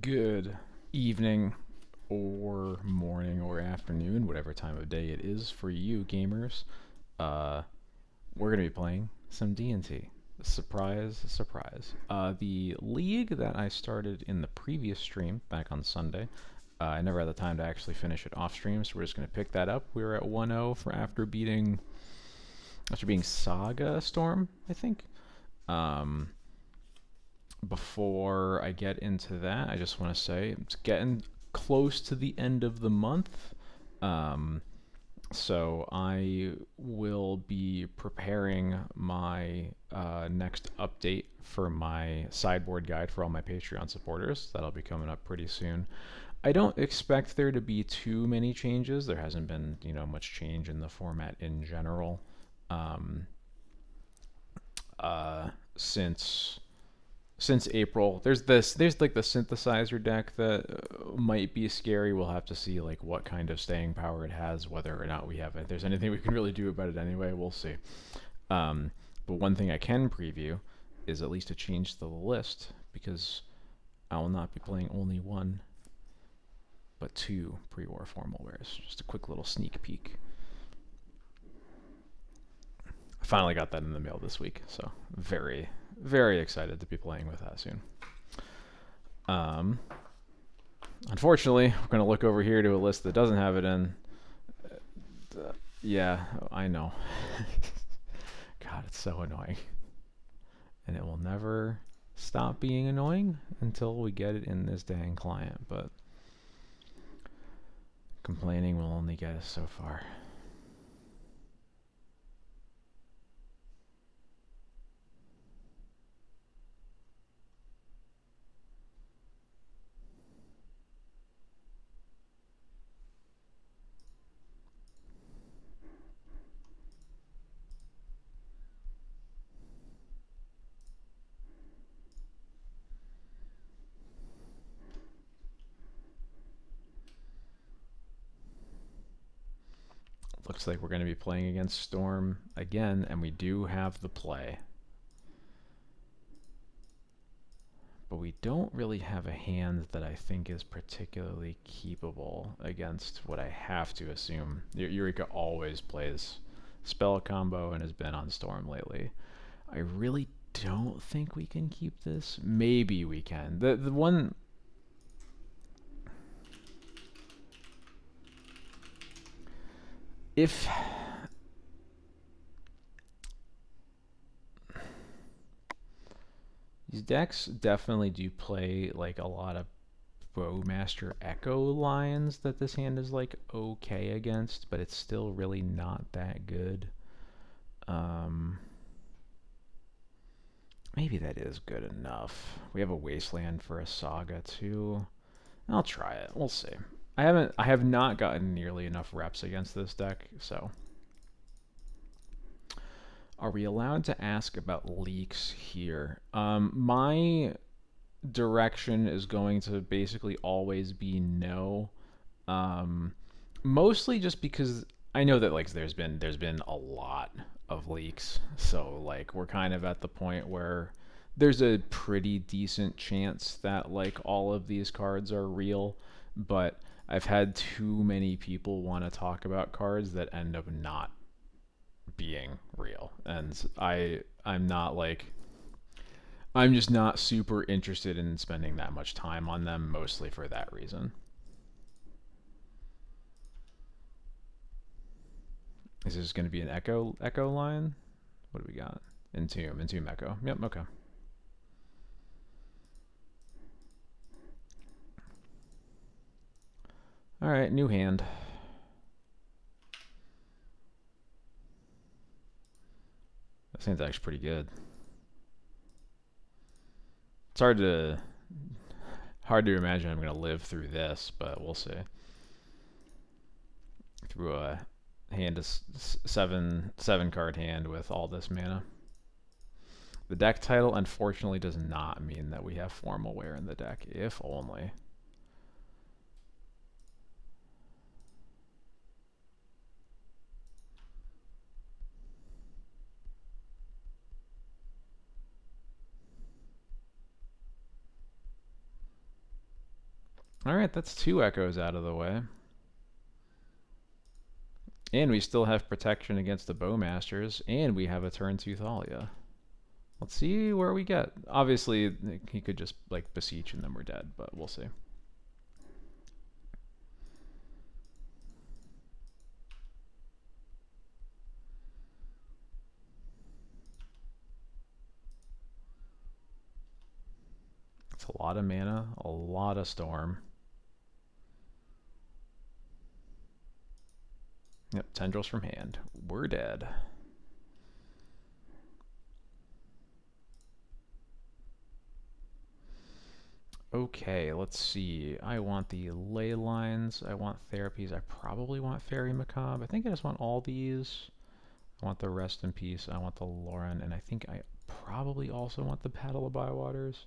Good evening, or morning, or afternoon, whatever time of day it is for you gamers. Uh, we're gonna be playing some D&T. Surprise, surprise. The league that I started in the previous stream back on Sunday, I never had the time to actually finish it off stream, so we're just gonna pick that up. We were at 1-0 for after being Saga Storm, I think. Um, Before I get into that, I just want to say it's getting close to the end of the month. Um, so I will be preparing my next update for my sideboard guide for all my Patreon supporters. That'll be coming up pretty soon. I don't expect there to be too many changes. There hasn't been, much change in the format in general um, since April. There's like the synthesizer deck that might be scary. We'll have to see like what kind of staying power it has, whether or not we have it. If there's anything we can really do about it anyway, we'll see. Um, but one thing I can preview is at least a change to the list because I will not be playing only one, but two pre-war formal wears. Just a quick little sneak peek. I finally got that in the mail this week, so very, very excited to be playing with that soon. Unfortunately, we're going to look over here to a list that doesn't have it in. Yeah, I know. God, it's so annoying. And it will never stop being annoying until we get it in this dang client, but complaining will only get us so far. Looks like we're going to be playing against Storm again, and we do have the play. But we don't really have a hand that I think is particularly keepable against what I have to assume. Eureka always plays spell combo and has been on Storm lately. I really don't think we can keep this. Maybe we can. The one... If... These decks definitely do play like a lot of Bowmaster Echo lines that this hand is like okay against, but it's still really not that good. Maybe that is good enough. We have a Wasteland for a Saga too. I'll try it. We'll see. I have not gotten nearly enough reps against this deck, so. Are we allowed to ask about leaks here? My direction is going to basically always be no. Mostly just because I know that like there's been a lot of leaks, so like we're kind of at the point where there's a pretty decent chance that like all of these cards are real, but I've had too many people want to talk about cards that end up not being real, and I'm not like I'm just not super interested in spending that much time on them, mostly for that reason. Is this going to be an echo line? What do we got? Entomb echo. Yep, okay. All right, new hand. That hand's actually pretty good. It's hard to imagine I'm gonna live through this, but we'll see. Through a hand to seven card hand with all this mana. The deck title unfortunately does not mean that we have formalwear in the deck, if only. Alright, that's 2 echoes out of the way. And we still have protection against the Bowmasters, and we have a turn 2 Thalia. Let's see where we get. Obviously, he could just like beseech and then we're dead, but we'll see. It's a lot of mana, a lot of storm. Yep, tendrils from hand. We're dead. Okay, let's see. I want the ley lines. I want therapies. I probably want Fairy Macabre. I think I just want all these. I want the Rest in Peace. I want the Lauren. And I think I probably also want the Battle of Bywaters.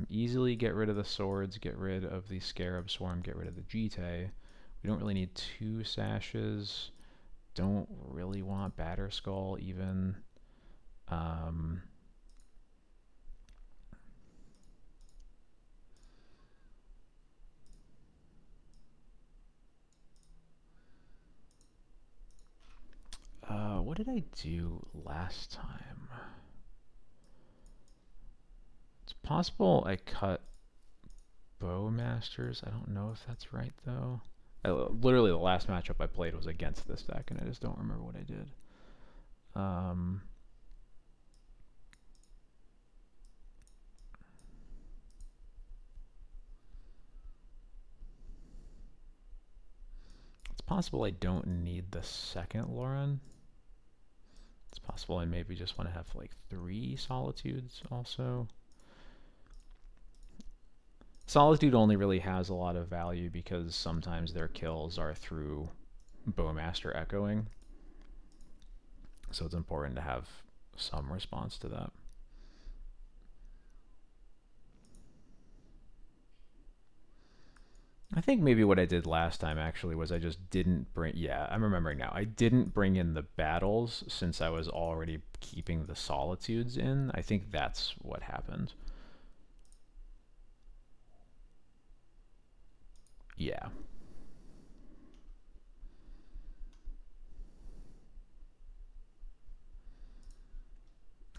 Easily get rid of the swords, get rid of the Scarab Swarm, get rid of the Jite. We don't really need 2 sashes. Don't really want Batterskull even. What did I do last time? It's possible I cut Bowmasters. I don't know if that's right though. Literally the last matchup I played was against this deck and I just don't remember what I did. It's possible I don't need the second Lauren. It's possible I maybe just want to have like 3 Solitudes also. Solitude only really has a lot of value because sometimes their kills are through Bowmaster echoing. So it's important to have some response to that. I think maybe what I did last time actually was I just didn't bring, yeah, I'm remembering now. I didn't bring in the battles since I was already keeping the Solitudes in. I think that's what happened. Yeah.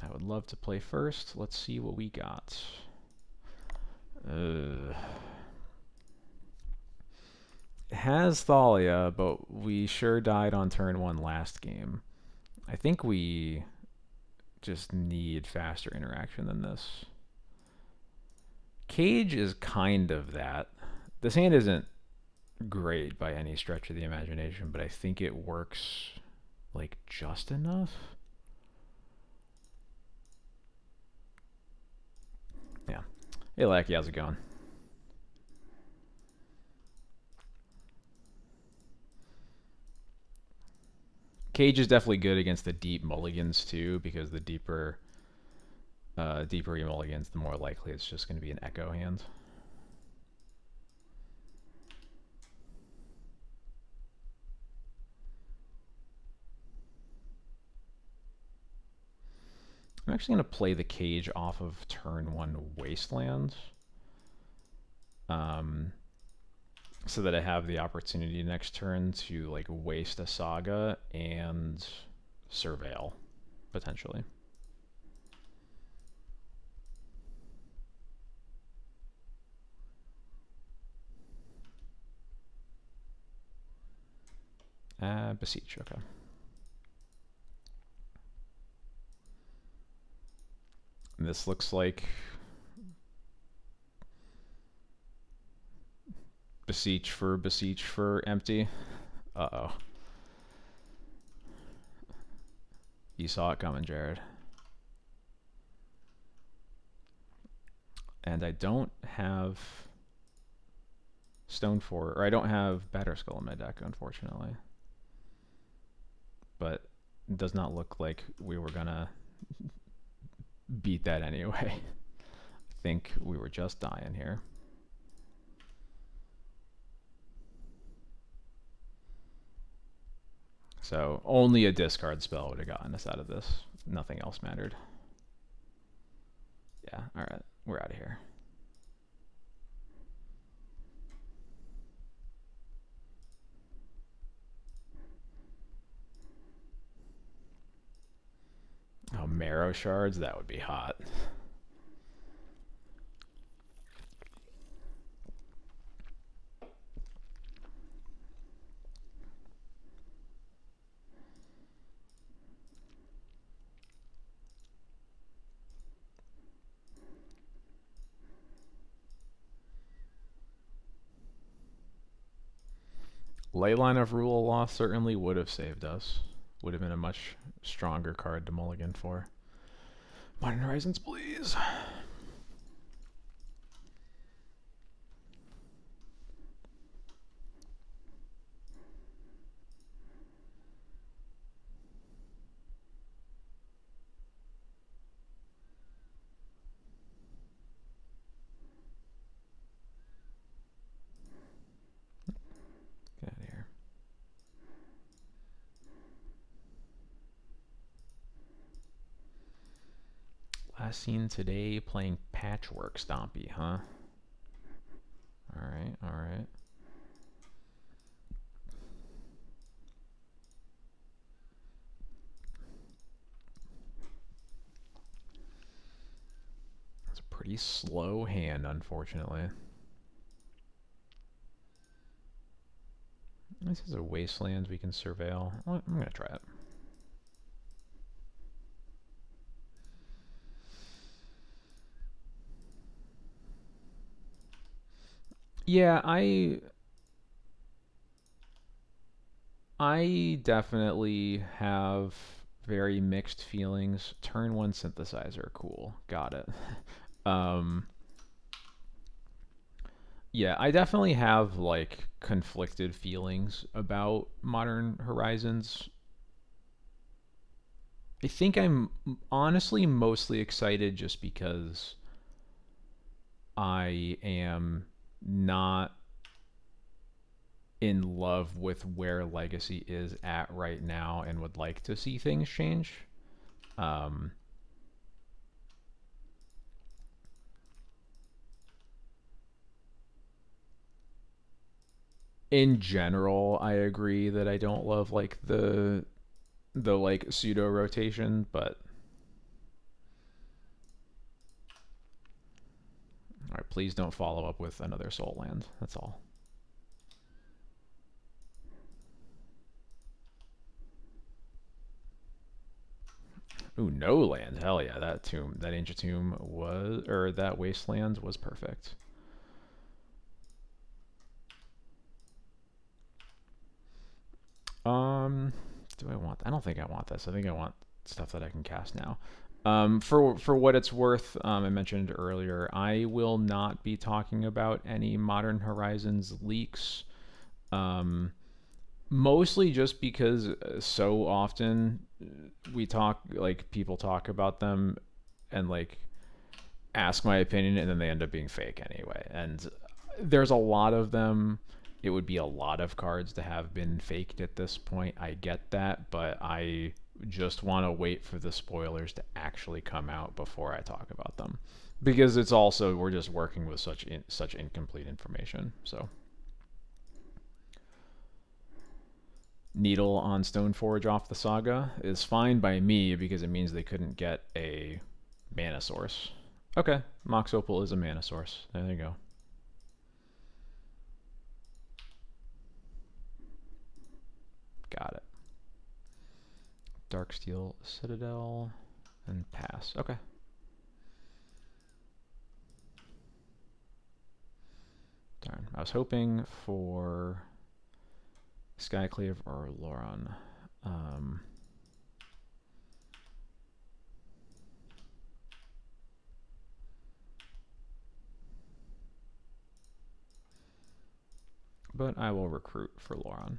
I would love to play first. Let's see what we got. It has Thalia, but we sure died on turn 1 last game. I think we just need faster interaction than this. Cage is kind of that. This hand isn't great by any stretch of the imagination, but I think it works like just enough. Yeah. Hey, Lackey, how's it going? Cage is definitely good against the deep mulligans too, because the deeper you mulligans, the more likely it's just going to be an echo hand. I'm actually going to play the Cage off of turn 1 Wasteland. So that I have the opportunity next turn to like waste a Saga and Surveil, potentially. Beseech, okay. And this looks like Beseech for empty. Uh-oh. You saw it coming, Jared. And I don't have Stoneforge, or I don't have Batterskull in my deck, unfortunately. But it does not look like we were gonna beat that anyway. I think we were just dying here. So only a discard spell would have gotten us out of this. Nothing else mattered. Yeah, alright. We're out of here. Hero shards, that would be hot. Leyline of Rule of Law certainly would have saved us. Would have been a much stronger card to mulligan for. Modern Horizons, please. Get out of here. Last seen today playing Patchwork Stompy, huh? Alright, alright. It's a pretty slow hand, unfortunately. This is a wasteland we can surveil. I'm gonna try it. Yeah, I definitely have very mixed feelings. Turn one synthesizer, cool. Got it. um Yeah, I definitely have like conflicted feelings about Modern Horizons. I think I'm honestly mostly excited just because I am not in love with where Legacy is at right now and would like to see things change. Um, in general, I agree that I don't love like the like pseudo rotation, but all right, please don't follow up with another Soul Land. That's all. Ooh, no land. Hell yeah, that tomb, that ancient tomb was, or that wasteland was perfect. Do I want? I don't think I want this. I think I want stuff that I can cast now. For what it's worth, I mentioned earlier, I will not be talking about any Modern Horizons leaks. Um, Mostly just because so often we talk, like people talk about them and like ask my opinion and then they end up being fake anyway. And there's a lot of them. It would be a lot of cards to have been faked at this point. I get that, but I just want to wait for the spoilers to actually come out before I talk about them. Because it's also we're just working with such incomplete information. So Needle on Stoneforge off the Saga is fine by me because it means they couldn't get a mana source. Okay, Mox Opal is a mana source. There you go. Got it. Darksteel Citadel and pass. Okay. Darn. I was hoping for Skyclave or Loran. But I will recruit for Loran.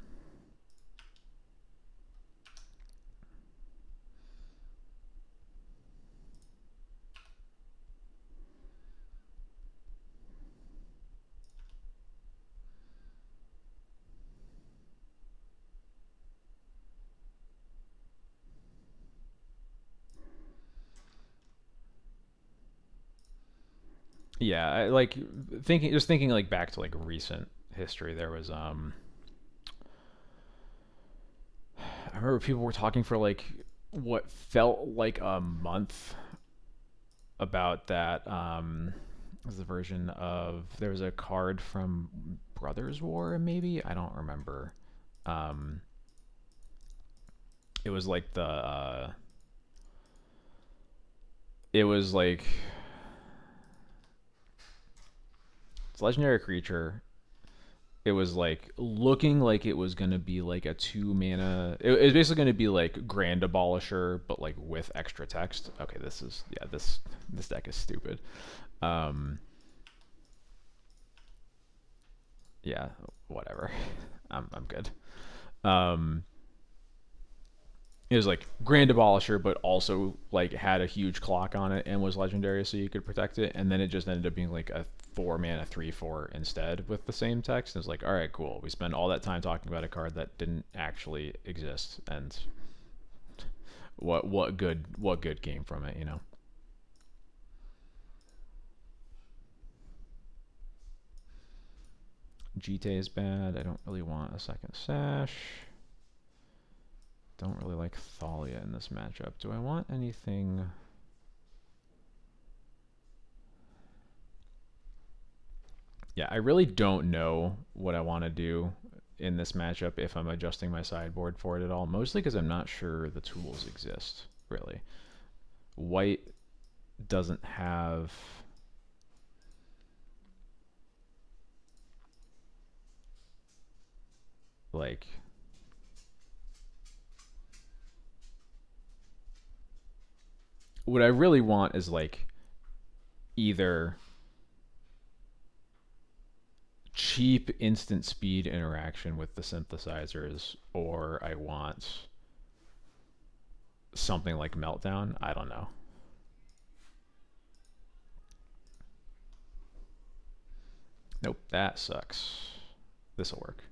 Yeah, like thinking like back to like recent history. There was I remember people were talking for like what felt like a month about that was the version of there was a card from Brothers War, maybe I don't remember. Um, it was like it was like it's legendary creature. It was like looking like it was gonna be like a 2 mana. It was basically gonna be like Grand Abolisher, but like with extra text. Okay, this is yeah. This deck is stupid. Um, yeah, whatever. I'm good. Um, it was like Grand Abolisher, but also like had a huge clock on it and was legendary, so you could protect it. And then it just ended up being like a 4 mana 3/4 instead with the same text. And it's like, all right, cool. We spent all that time talking about a card that didn't actually exist, and what good came from it, you know? GT is bad. I don't really want a second Sash. Don't really like Thalia in this matchup. Do I want anything? Yeah, I really don't know what I want to do in this matchup if I'm adjusting my sideboard for it at all. Mostly because I'm not sure the tools exist, really. White doesn't have... like... what I really want is like either cheap instant speed interaction with the synthesizers, or I want something like Meltdown. I don't know. Nope, that sucks. This'll work.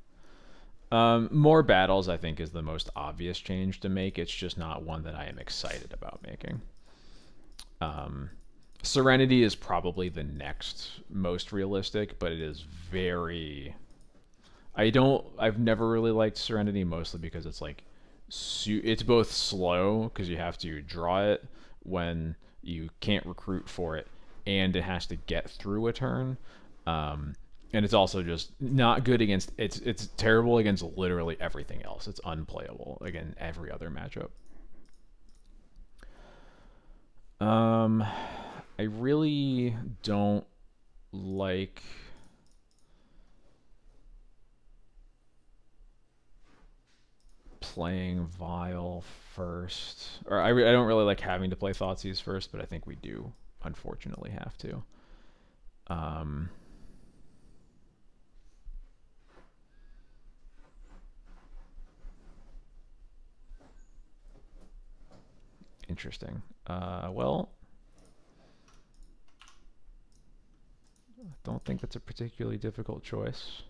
More battles, I think, is the most obvious change to make. It's just not one that I am excited about making. Um, Serenity is probably the next most realistic, but it is very... I've never really liked Serenity, mostly because it's like it's both slow because you have to draw it when you can't recruit for it, and it has to get through a turn. Um, and it's also just not good against... it's terrible against literally everything else. It's unplayable against every other matchup. Um, I really don't like... playing Vile first. Or I don't really like having to play Thoughtseize first, but I think we do unfortunately have to. Um, Interesting. Well, I don't think that's a particularly difficult choice.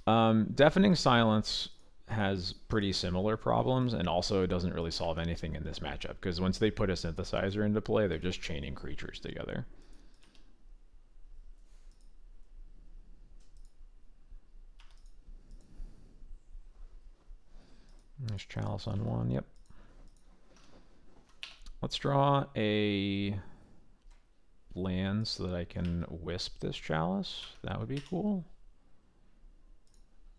Deafening Silence has pretty similar problems, and also doesn't really solve anything in this matchup, because once they put a synthesizer into play, they're just chaining creatures together. There's Chalice on one, yep. Let's draw a land so that I can wisp this Chalice. That would be cool.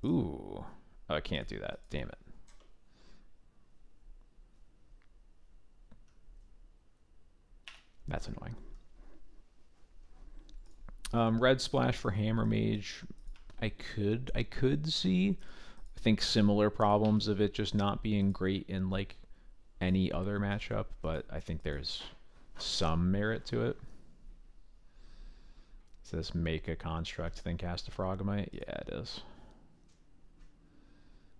Ooh. Oh, I can't do that. Damn it. That's annoying. Red Splash for Hammer Mage. I could see. I think similar problems of it just not being great in like any other matchup, but I think there's some merit to it. Is this make a construct then cast a Frogmite? Yeah, it is.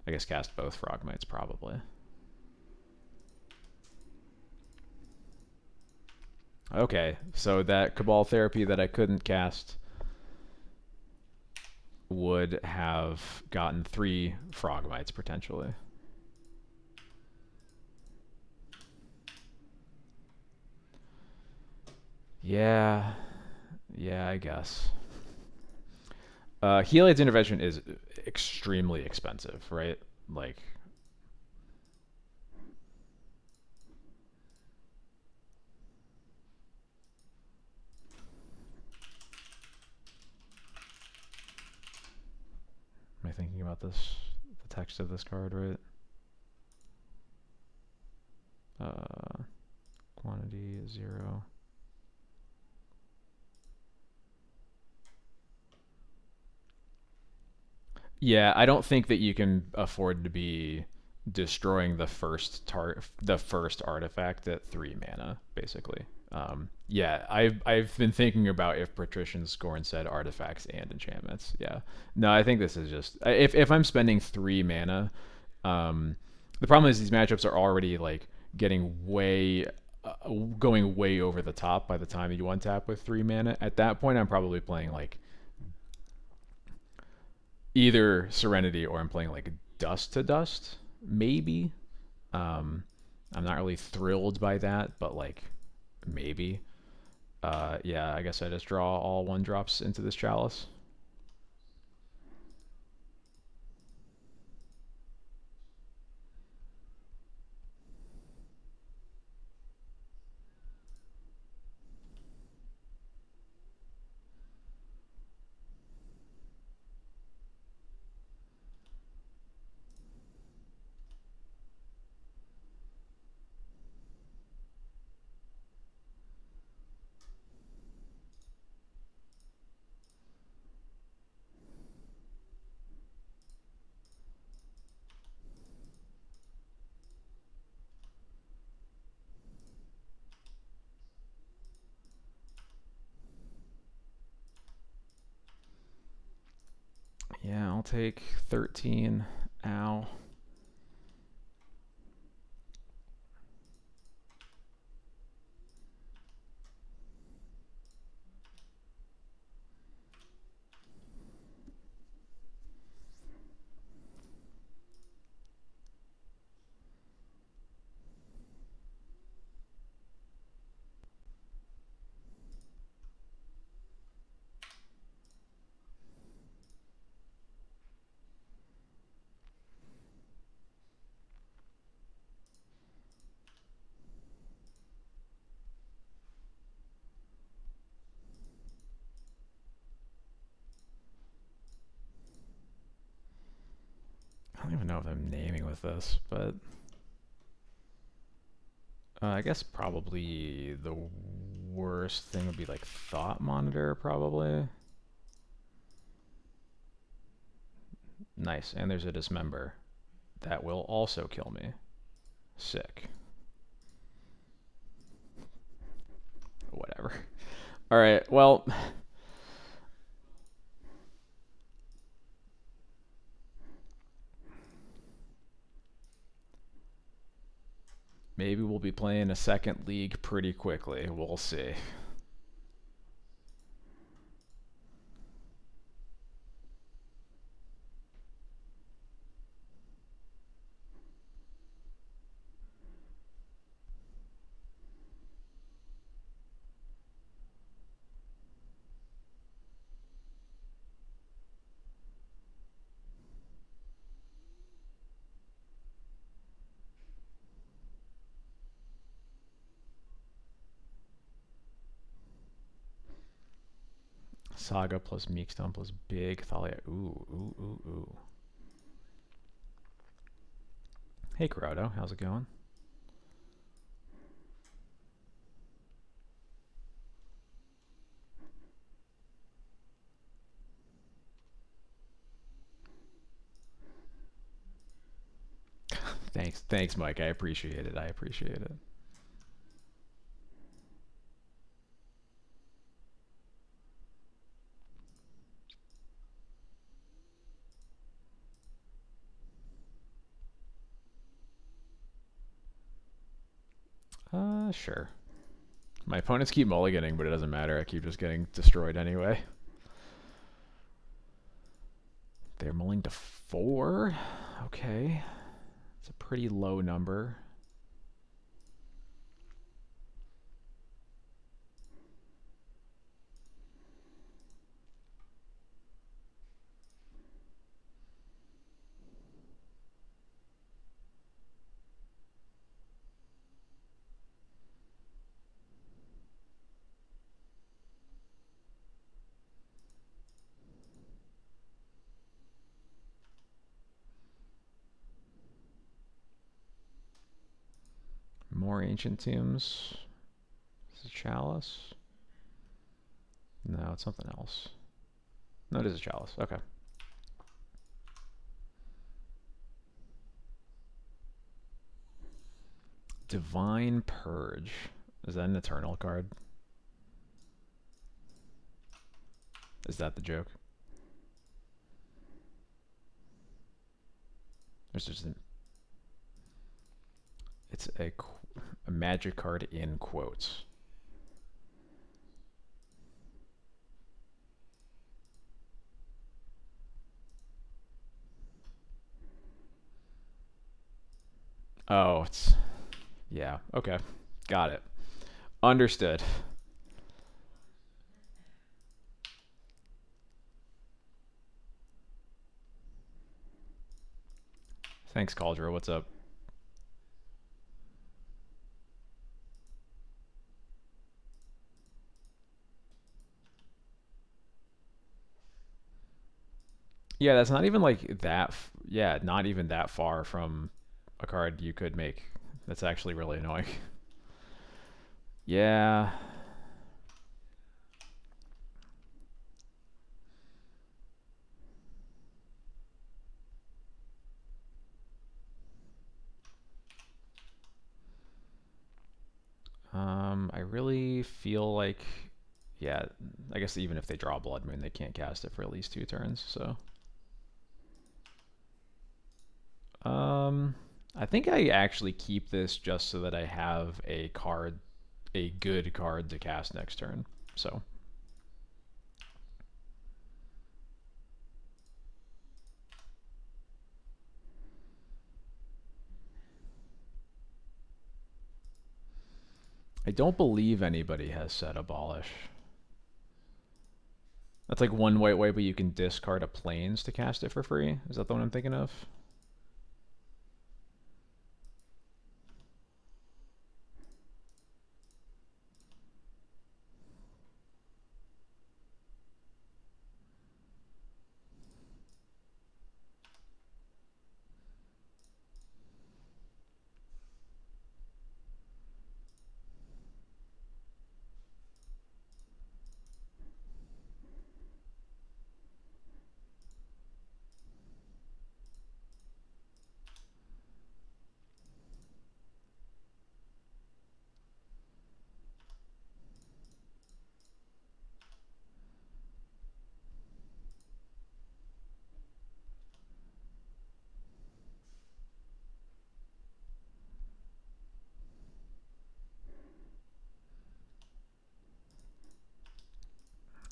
I guess cast both Frogmites probably. Okay, so that Cabal Therapy that I couldn't cast would have gotten 3 Frogmites potentially. Yeah, I guess. Heliod's Intervention is extremely expensive, right? Like, am I thinking about this? The text of this card, right? Quantity is 0. Yeah, I don't think that you can afford to be destroying the first artifact at 3 mana, basically. Yeah, I've been thinking about if Patrician Scorn said artifacts and enchantments. Yeah, no, I think this is just if I'm spending 3 mana, um, the problem is these matchups are already like getting way going way over the top by the time you untap with 3 mana. At that point, I'm probably playing like either Serenity or I'm playing like Dust to Dust, maybe. Um, I'm not really thrilled by that, but like maybe. Yeah, I guess I just draw all 1-drops into this chalice. Yeah, I'll take 13. Ow. I don't even know if I'm naming with this, but I guess probably the worst thing would be like Thought Monitor, probably. Nice, and there's a Dismember. That will also kill me. Sick. Whatever. All right, well, maybe we'll be playing a second league pretty quickly. We'll see. Saga plus Meekstone plus Big Thalia. Ooh, ooh, ooh, ooh. Hey, Corrado. How's it going? Thanks, Mike. I appreciate it. I appreciate it. Sure. My opponents keep mulliganing, but it doesn't matter. I keep just getting destroyed anyway. They're mulling to 4. Okay. It's a pretty low number. More ancient tombs. Is it chalice? No, it's something else. No, it is a chalice. Okay. Divine Purge. Is that an eternal card? Is that the joke? There's just it's a magic card in quotes. Oh, it's yeah. Okay, got it. Understood. Thanks, Caldra. What's up? Yeah, that's not even like that. Yeah, not even that far from a card you could make. That's actually really annoying. Yeah. I really feel like, yeah, I guess even if they draw Blood Moon, they can't cast it for at least 2 turns. So, I think I actually keep this just so that I have a card, a good card to cast next turn. So, I don't believe anybody has said abolish. That's like one white way, but you can discard a planes to cast it for free. Is that the one I'm thinking of?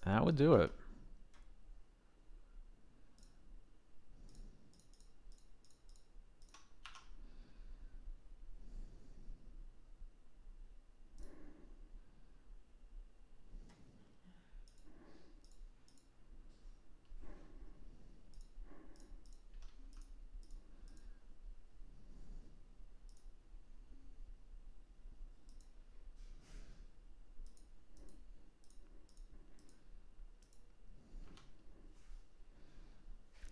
That would do it.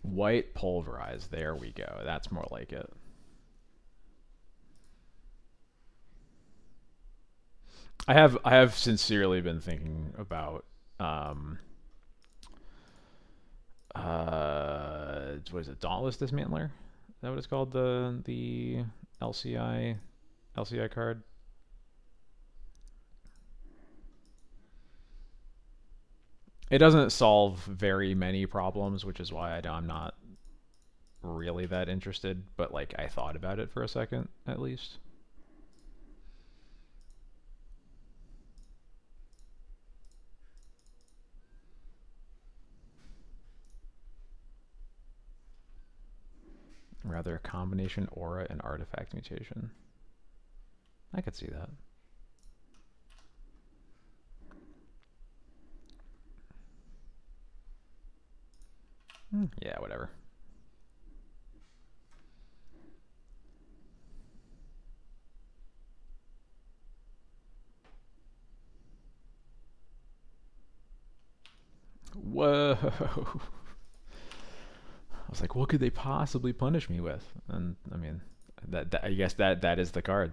White pulverize. There we go. That's more like it. I have sincerely been thinking about what is it? Dauntless Dismantler? Is that what it's called? The LCI card. It doesn't solve very many problems, which is why I'm not really that interested. But like I thought about it for a second at least. Rather a combination aura and artifact mutation. I could see that. Yeah, whatever. Whoa. I was like, what could they possibly punish me with? And I mean, that I guess that is the card.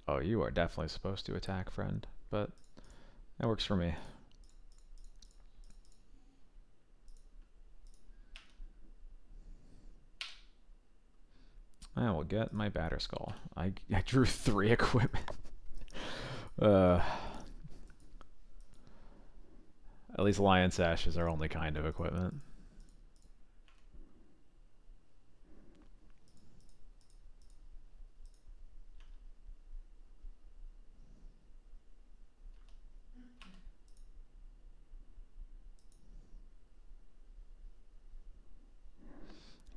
Oh, you are definitely supposed to attack, friend, but that works for me. I will get my batter skull. I drew 3 equipment. uh, at least Lion Sash is our only kind of equipment.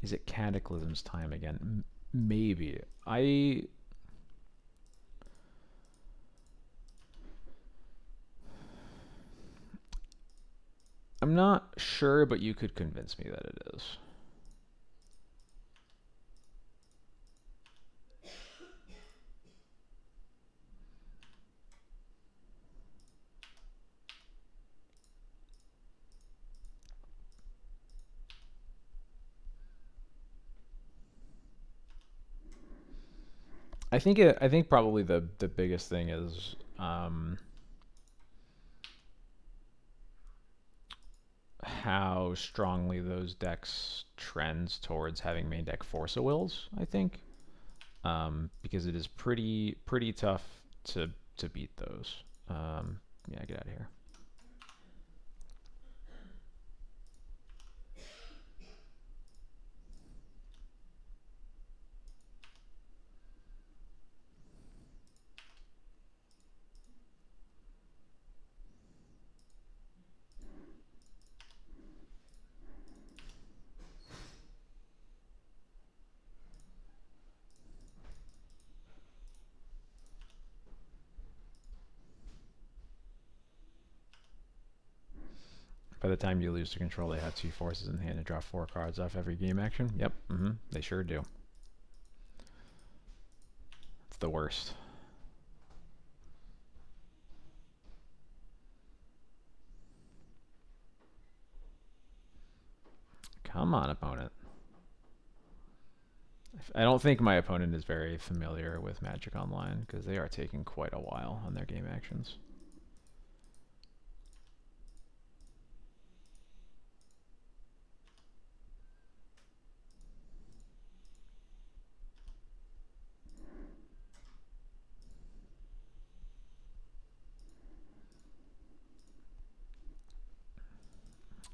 Is it Cataclysm's time again? Maybe. I'm not sure, but you could convince me that it is. I think probably the biggest thing is how strongly those decks trend towards having main deck Force of Wills. I think because it is pretty tough to beat those. Yeah, get out of here. By the time you lose to control, they have 2 forces in hand and draw 4 cards off every game action. Yep, they sure do. It's the worst. Come on, opponent. I don't think my opponent is very familiar with Magic Online because they are taking quite a while on their game actions.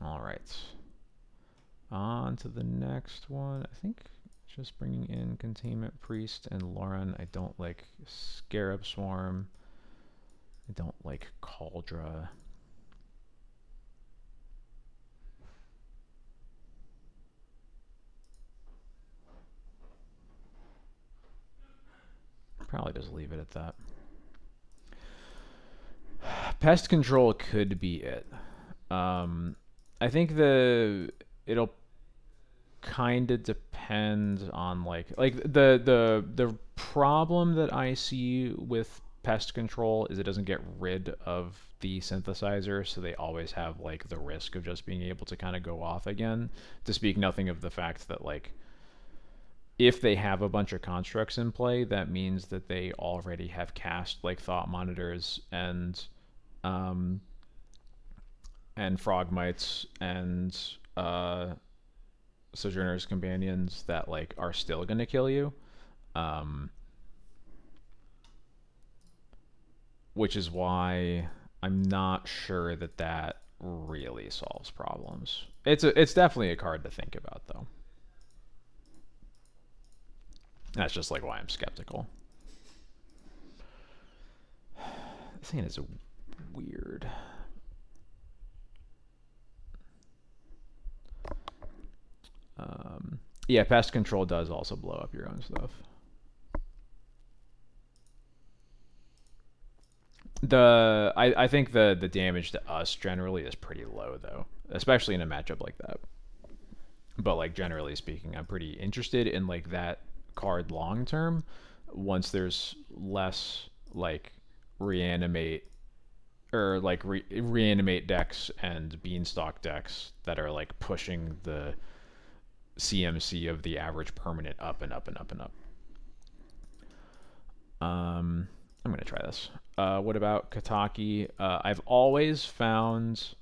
All right. On to the next one. I think just bringing in Containment Priest and Lauren. I don't like Scarab Swarm. I don't like Cauldra. Probably just leave it at that. Pest Control could be it. I think it'll kind of depend on like the problem that I see with Pest Control is it doesn't get rid of the synthesizer, so they always have like the risk of just being able to kind of go off again. To speak nothing of the fact that like if they have a bunch of constructs in play, that means that they already have cast like Thought Monitors um, and Frogmites and Sojourner's Companions that like are still gonna kill you, um, which is why I'm not sure that that really solves problems. It's definitely a card to think about though. That's just like why I'm skeptical. This thing is weird. Yeah, Pest Control does also blow up your own stuff. I think the damage to us generally is pretty low though, especially in a matchup like that. But like generally speaking, I'm pretty interested in like that card long term. Once there's less like reanimate or like reanimate decks and beanstalk decks that are like pushing the CMC of the average permanent up and up and up and up. I'm gonna try this. What about Kataki? I've always found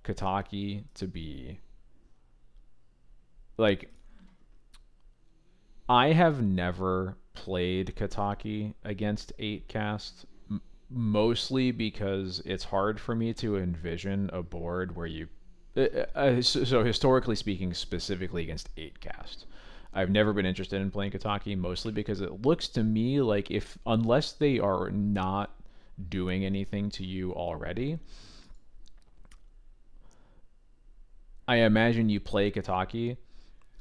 Kataki to be like I have never played Kataki against 8 cast, mostly because it's hard for me to envision a board where you. So historically speaking, specifically against 8 cast, I've never been interested in playing Kataki, mostly because it looks to me like if unless they are not doing anything to you already, I imagine you play Kataki,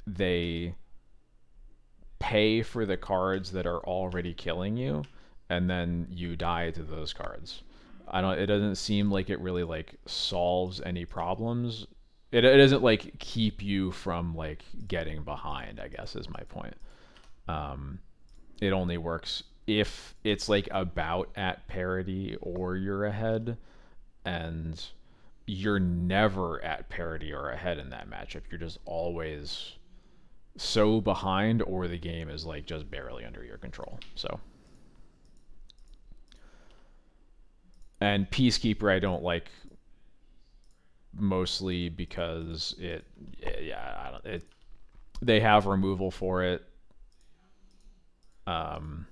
they pay for the cards that are already killing you, and then you die to those cards. I don't. It doesn't seem like it really like solves any problems. It doesn't like keep you from like getting behind, I guess is my point. Um, it only works if it's like about at parity or you're ahead, and you're never at parity or ahead in that matchup. You're just always so behind, or the game is like just barely under your control. So, and Peacekeeper I don't like, mostly because yeah, I don't it they have removal for it. Um,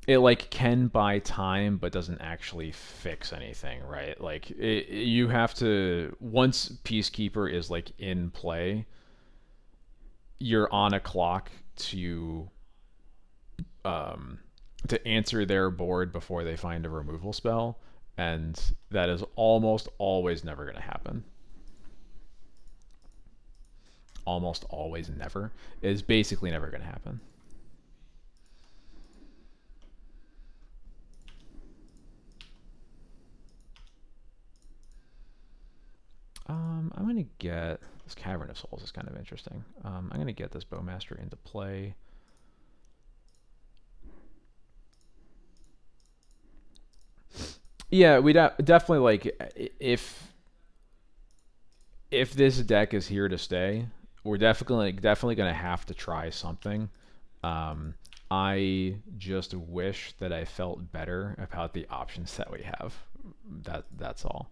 it like can buy time but doesn't actually fix anything, right? Like you have to, once Peacekeeper is like in play, you're on a clock um, to answer their board before they find a removal spell, and that is almost always never going to happen. Almost always never is basically never going to happen. I'm gonna get this Cavern of Souls is kind of interesting. I'm gonna get this Bowmaster into play. Yeah, we definitely like if this deck is here to stay, we're definitely gonna have to try something. Um, I just wish that I felt better about the options that we have. That's all.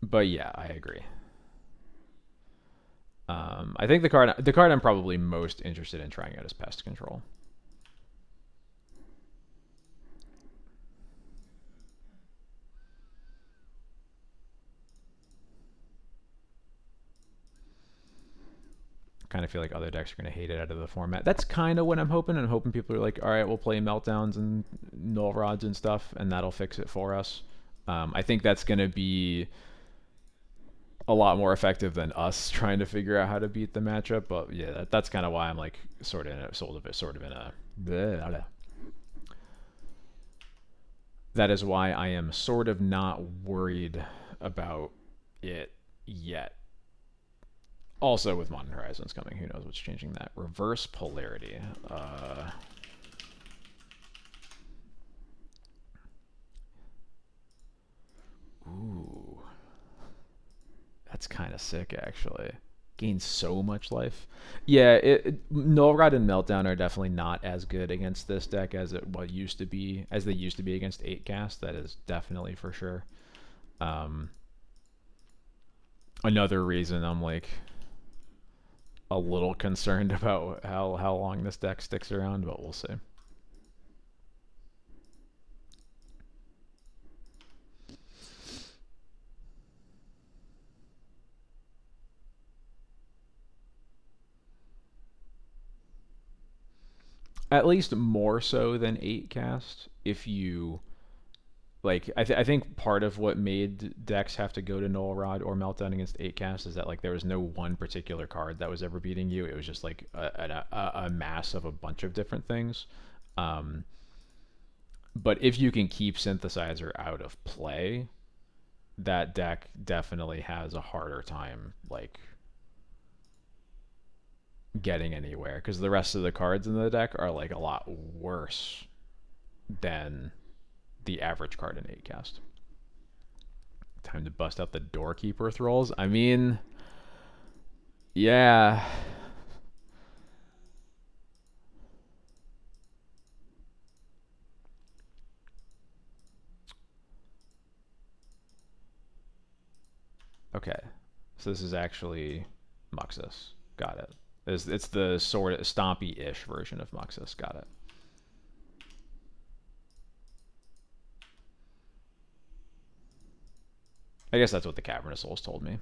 But yeah, I agree. I think the card I'm probably most interested in trying out is Pest Control. Kind of feel like other decks are going to hate it out of the format. That's kind of what I'm hoping. I'm hoping people are like, all right, we'll play Meltdowns and Null Rods and stuff, and that'll fix it for us. I think that's going to be a lot more effective than us trying to figure out how to beat the matchup. But yeah, that's kind of why I'm like sort of in a. Bleh. That is why I am sort of not worried about it yet. Also, with Modern Horizons coming, who knows what's changing that? Reverse polarity. Ooh, that's kind of sick, actually. Gains so much life. Yeah, Nullrod and Meltdown are definitely not as good against this deck as they used to be against 8 cast. That is definitely for sure. Um, Another reason I'm like a little concerned about how long this deck sticks around, but we'll see. At least more so than 8 cast. If you like, I think part of what made decks have to go to Null Rod or Meltdown against 8 cast is that like there was no one particular card that was ever beating you. It was just like a mass of a bunch of different things. Um, but if you can keep Synthesizer out of play, that deck definitely has a harder time like getting anywhere because the rest of the cards in the deck are like a lot worse than the average card in 8 cast. Time to bust out the Doorkeeper Thralls. I mean, yeah. Okay, so this is actually Muxus. Got it. It's the sort of Stompy-ish version of Muxus. Got it. I guess that's what the Cavern of Souls told me.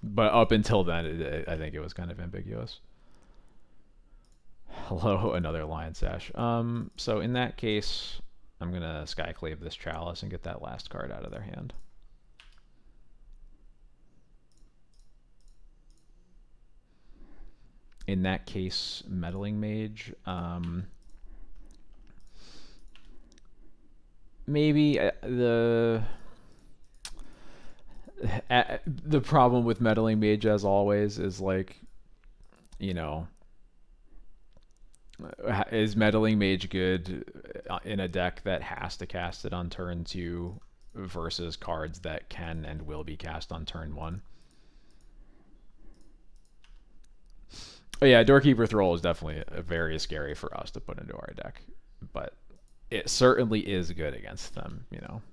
But up until then, I think it was kind of ambiguous. Hello, another Lion Sash. So in that case, I'm gonna Skyclave this Chalice and get that last card out of their hand. In that case, Meddling Mage. Maybe the problem with Meddling Mage, as always, is like, you know, is Meddling Mage good in a deck that has to cast it on turn 2 versus cards that can and will be cast on turn 1? Oh, yeah, Doorkeeper Thrall is definitely very scary for us to put into our deck, but it certainly is good against them. You know,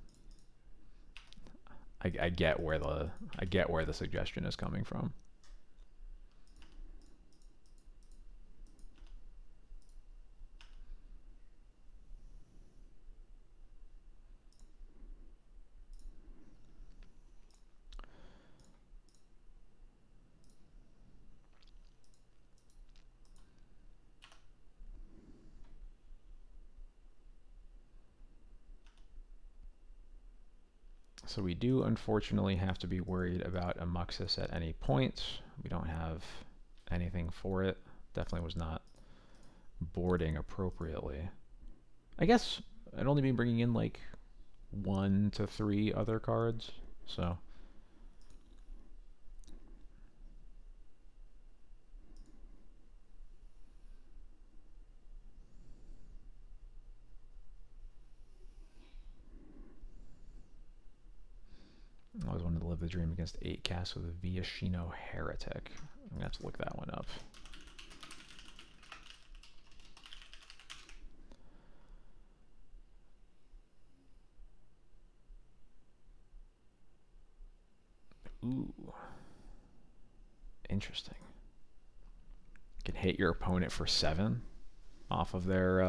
I get where the suggestion is coming from. So we do unfortunately have to be worried about a Muxus at any point. We don't have anything for it. Definitely was not boarding appropriately. I guess I'd only be bringing in like 1 to 3 other cards. So I always wanted to live the dream against 8 casts with a Viashino Heretic. I'm going to have to look that one up. Ooh. Interesting. Can hit your opponent for 7 off of their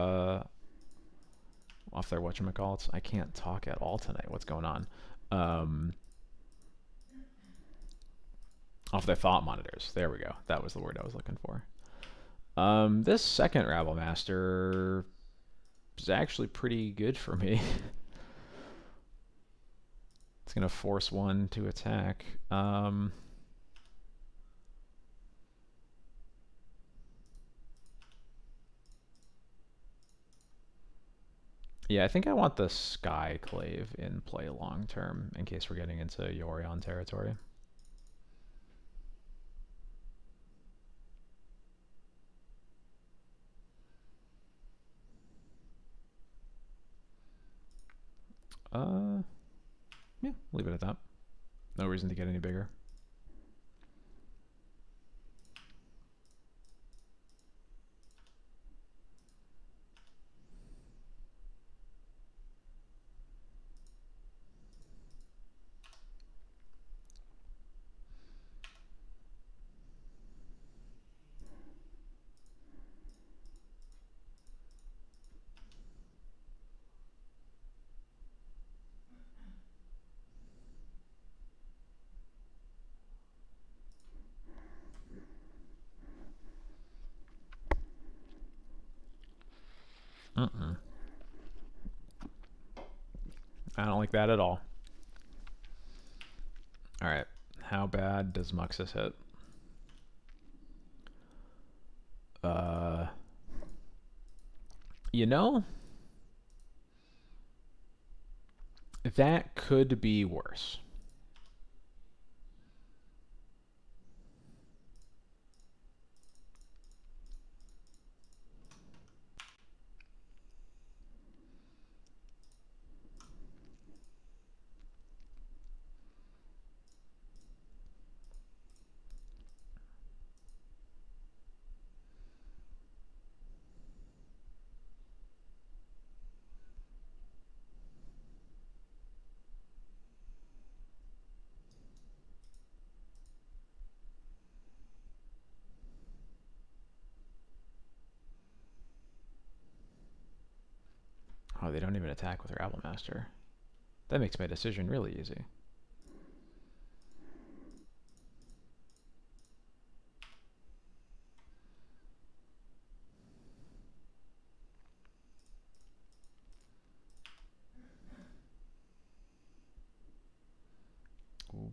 whatchamacallits. I can't talk at all tonight. What's going on? Off their thought monitors. There we go. That was the word I was looking for. This second Rabble Master is actually pretty good for me. It's gonna force 1 to attack. Yeah, I think I want the Skyclave in play long term in case we're getting into Yorion territory. Yeah, leave it at that. No reason to get any bigger. I don't like that at all. Alright, how bad does Muxus hit? You know, that could be worse. Oh, they don't even attack with Rabble Master. That makes my decision really easy.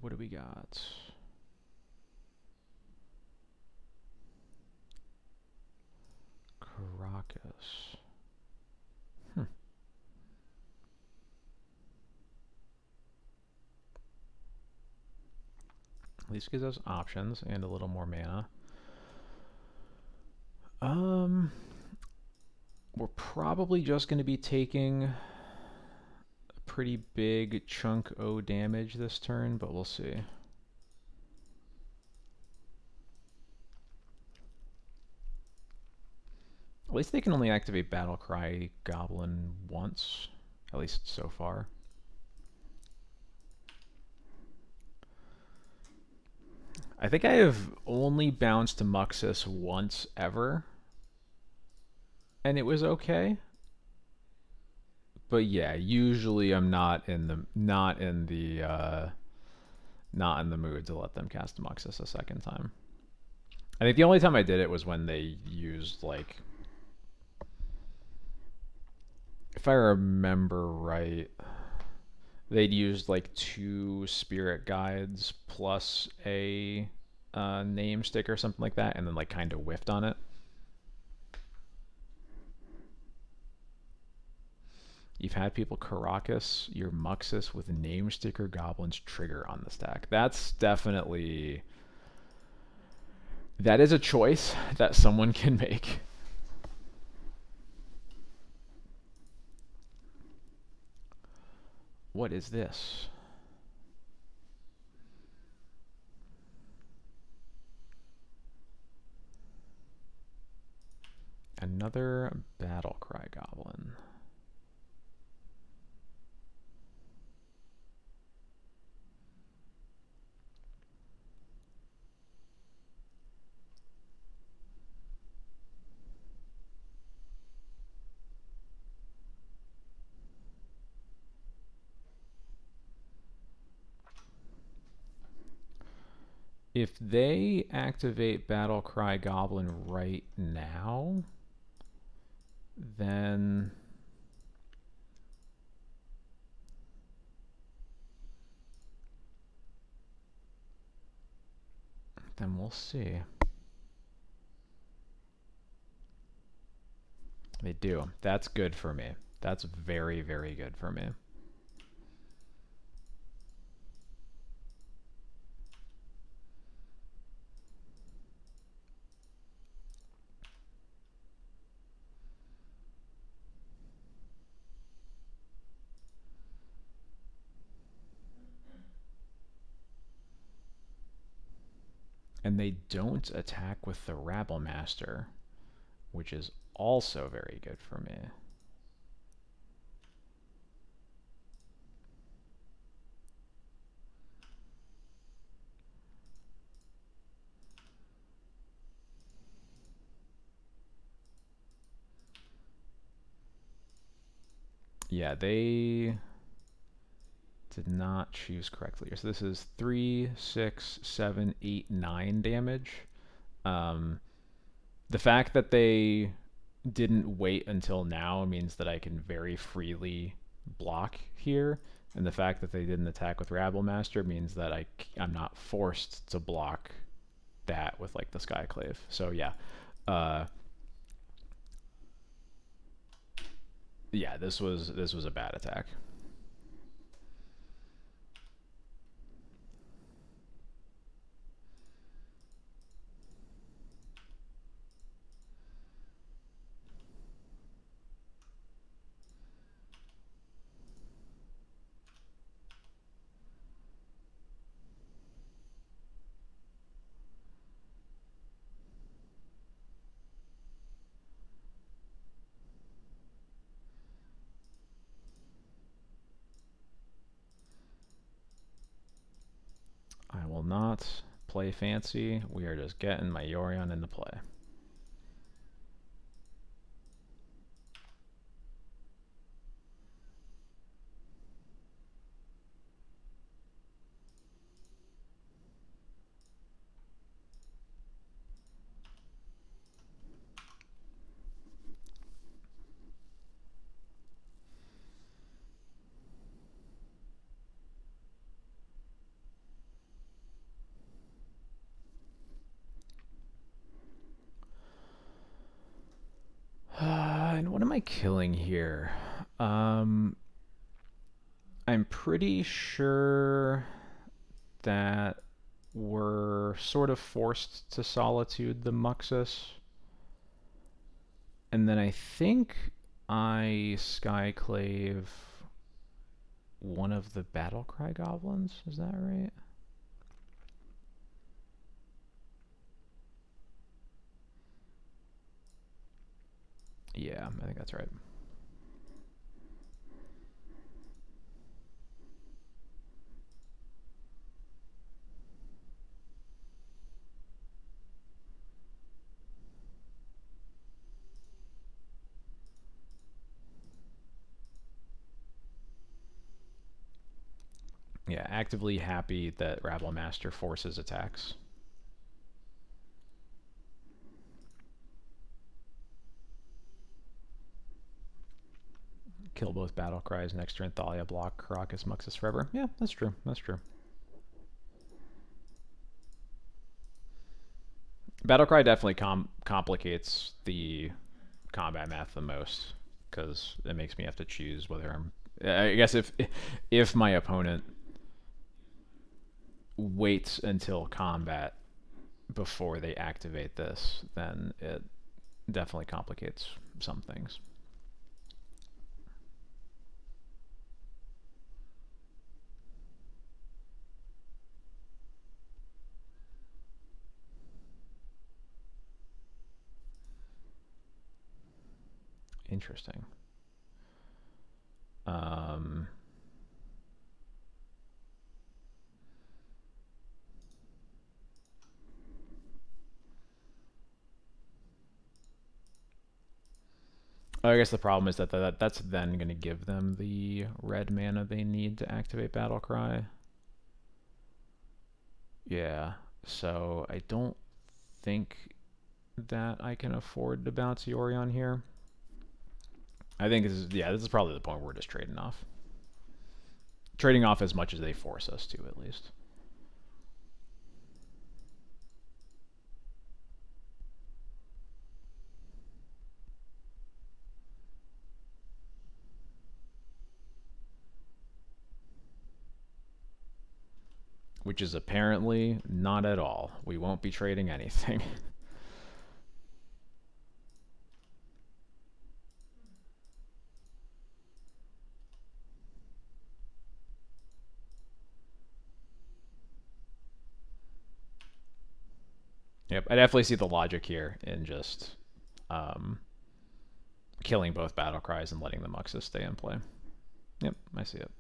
What do we got? Caracas. At least gives us options and a little more mana. We're probably just going to be taking a pretty big chunk O damage this turn, but we'll see. At least they can only activate Battlecry Goblin once, at least so far. I think I have only bounced to Muxus once ever, and it was okay. But yeah, usually I'm not in the mood to let them cast Muxus a second time. I think the only time I did it was when they used, like, if I remember right, they'd used like 2 spirit guides plus a name stick or something like that, and then like kind of whiffed on it. You've had people Caracas your Muxus with name sticker goblins trigger on the stack. That's definitely, that is a choice that someone can make. What is this? Another Battlecry Goblin. If they activate Battlecry Goblin right now, then we'll see. They do. That's good for me. That's very, very good for me. And they don't attack with the Rabble Master, which is also very good for me. Yeah, they did not choose correctly. So this is 3, 6, 7, 8, 9 damage. The fact that they didn't wait until now means that I can very freely block here. And the fact that they didn't attack with Rabble Master means that I'm not forced to block that with like the Skyclave. So yeah. Yeah, this was a bad attack. I will not play fancy. We are just getting my Yorion into play. am I killing here? I'm pretty sure that we're sort of forced to solitude the Muxus. And then I think I Skyclave one of the Battlecry goblins. Is that right? Yeah, I think that's right. Yeah, actively happy that Rabble Master forces attacks. Kill both battle cries next turn. Thalia block Caracas Muxus forever. Yeah, that's true. That's true. Battlecry definitely complicates the combat math the most because it makes me have to choose whether I'm. I guess if my opponent waits until combat before they activate this, then it definitely complicates some things. Interesting. I guess the problem is that's then going to give them the red mana they need to activate Battlecry. Yeah, so I don't think that I can afford to bounce Yorion here. I think this is probably the point where we're just trading off. Trading off as much as they force us to, at least. Which is apparently not at all. We won't be trading anything. Yep, I definitely see the logic here in just killing both battle cries and letting the Muxus stay in play. Yep, I see it.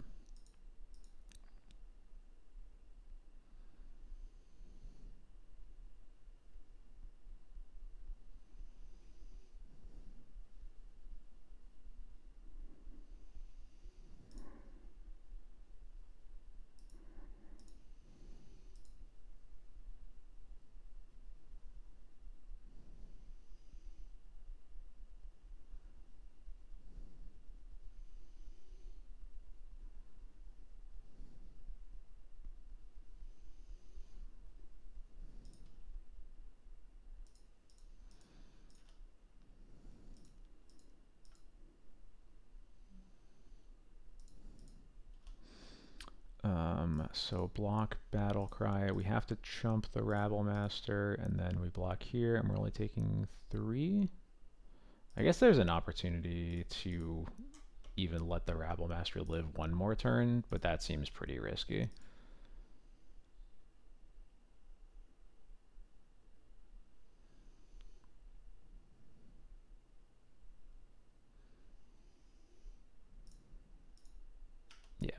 So block battle cry. We have to chump the Rabble Master, and then we block here, and we're only taking 3. I guess there's an opportunity to even let the Rabble Master live one more turn, but that seems pretty risky. Yeah.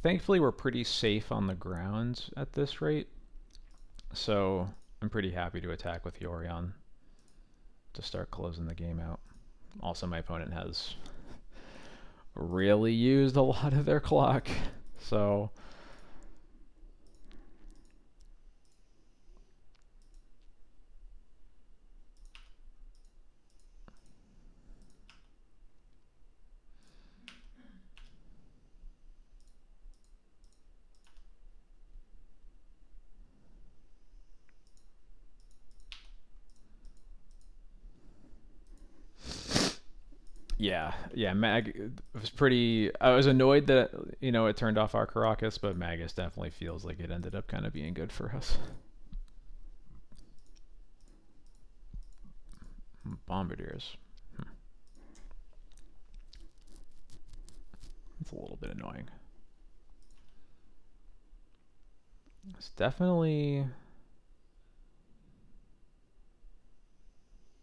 Thankfully, we're pretty safe on the ground at this rate, so I'm pretty happy to attack with Yorion to start closing the game out. Also, my opponent has really used a lot of their clock. So yeah, Mag was pretty. I was annoyed that it turned off our Caracas, but Magus definitely feels like it ended up kind of being good for us. Bombardiers. It's a little bit annoying. It's definitely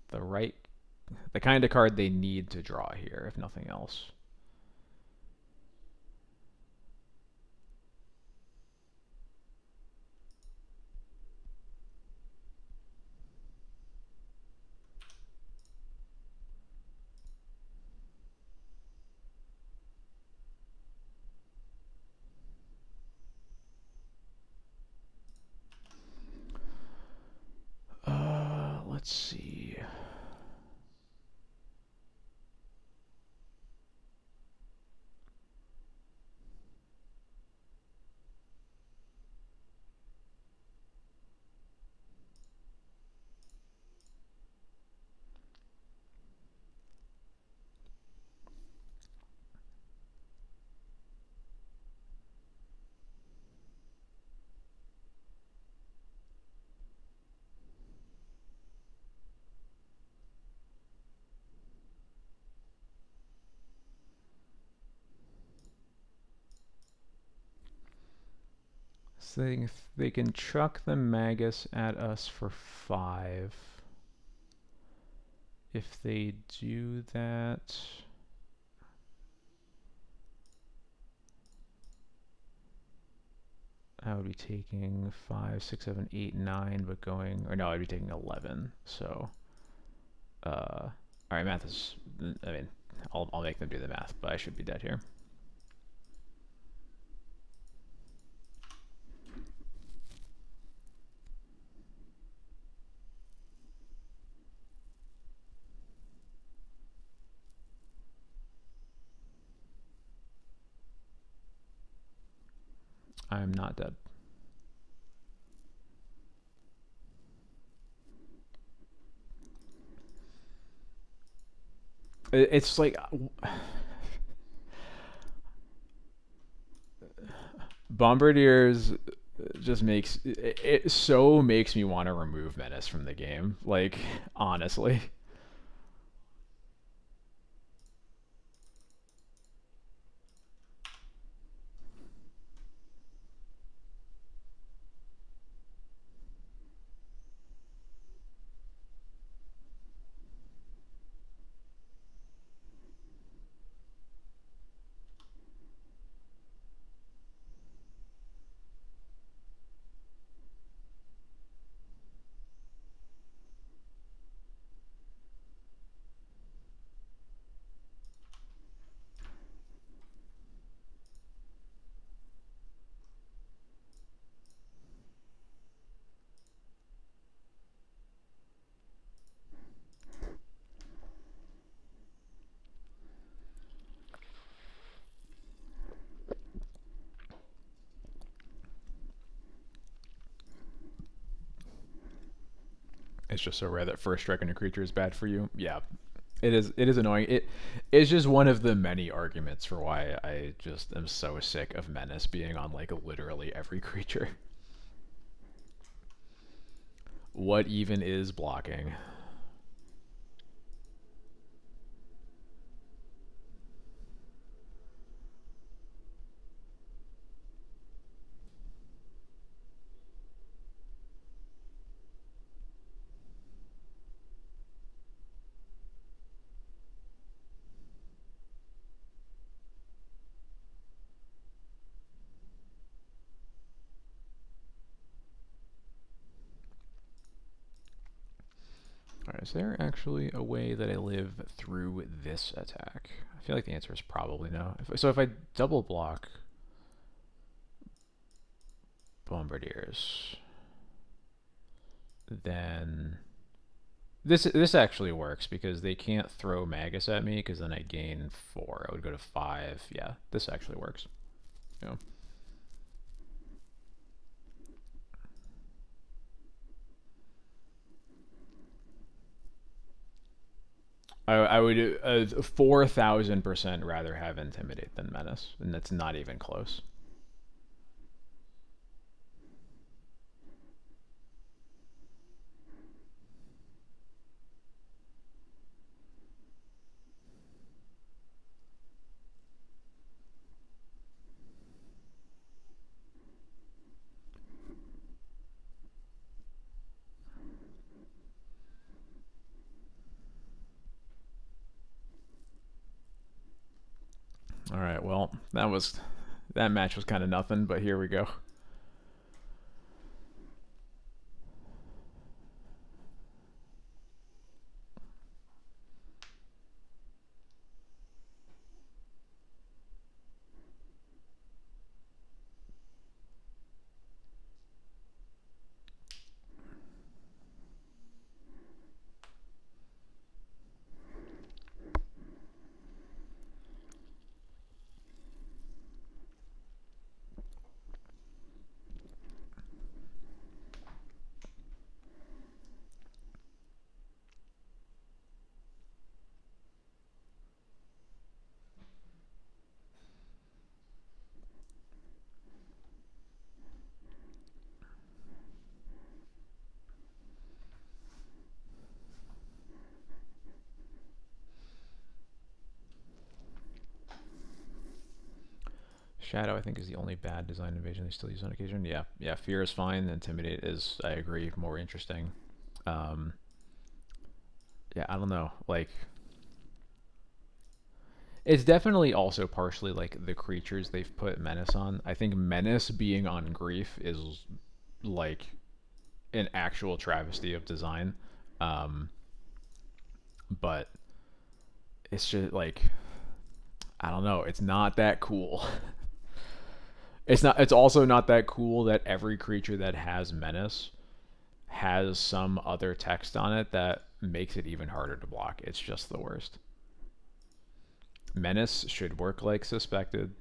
the right, the kind of card they need to draw here, if nothing else. Let's see. So they can chuck the Magus at us for 5. If they do that, I would be taking 5, 6, 7, 8, 9, but going, or no, I'd be taking 11. So, all right, math is, I mean, I'll make them do the math, but I should be dead here. I'm not dead. It's like Bombardiers just it so makes me want to remove Menace from the game. Like, honestly. It's just so rare that first strike on a creature is bad for you. Yeah, it is. It is annoying. It is just one of the many arguments for why I just am so sick of Menace being on like literally every creature. What even is blocking? Alright, is there actually a way that I live through this attack? I feel like the answer is probably no. So if I double block, Bombardiers. Then this actually works because they can't throw Magus at me because then I gain 4. I would go to 5. Yeah, this actually works. Yeah. I would 4,000% rather have Intimidate than Menace, and that's not even close. All right, well, that match was kind of nothing, but here we go. Shadow, I think, is the only bad design invasion they still use on occasion. Yeah, yeah. Fear is fine. Intimidate is, I agree, more interesting. Um, yeah, I don't know. Like, it's definitely also partially like the creatures they've put Menace on. I think Menace being on Grief is like an actual travesty of design. Um, but it's just like, I don't know. It's not that cool. It's not. It's also not that cool that every creature that has Menace has some other text on it that makes it even harder to block. It's just the worst. Menace should work like suspected.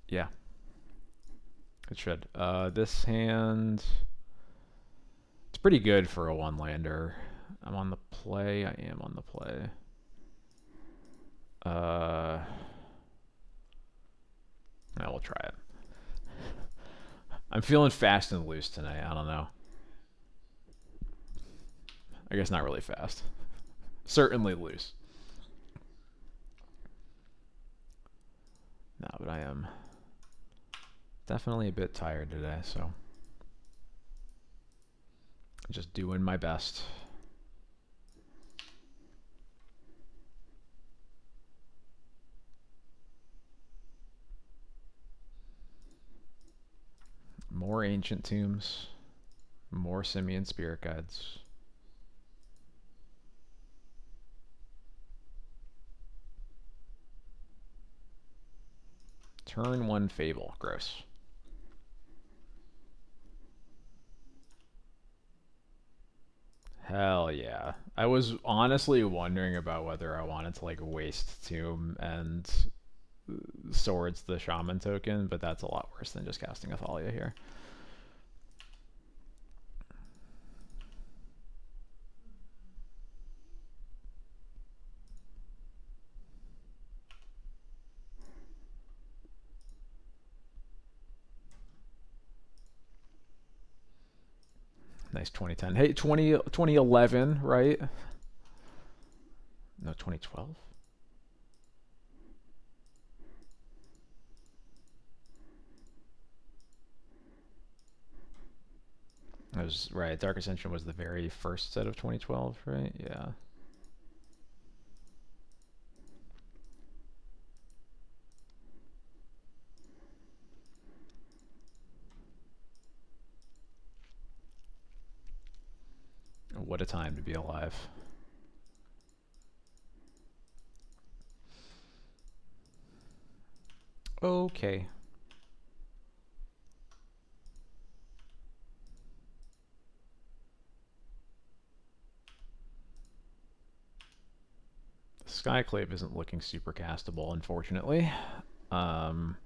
Yeah, it should. This hand, it's pretty good for a one-lander. I'm on the play. I am on the play. Uh, I will try it. I'm feeling fast and loose tonight. I don't know. I guess not really fast. Certainly loose. No, but I am definitely a bit tired today, so just doing my best. More ancient tombs, more simian spirit guides. Turn 1 Fable. Gross. Hell yeah. I was honestly wondering about whether I wanted to like waste Tomb and Swords the Shaman token, but that's a lot worse than just casting Athalia here. Nice 2010. Hey, 2011, right? No, 2012? That was right. Dark Ascension was the very first set of 2012, right? Yeah. What a time to be alive. Okay. Skyclave isn't looking super castable, unfortunately. Um,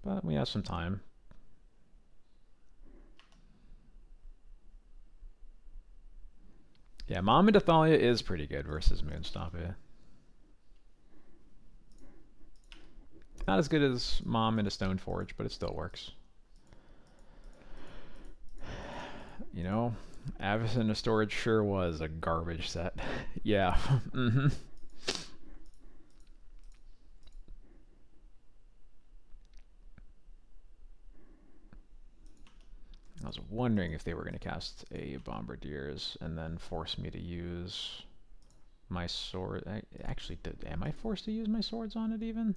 but we have some time. Yeah, Mom and Thalia is pretty good versus Moonstompy. Not as good as Mom into Stoneforge, but it still works. You know, Avis into Storage sure was a garbage set. Yeah. Mm-hmm. I was wondering if they were going to cast a Bombardiers and then force me to use my sword. Actually, am I forced to use my swords on it even?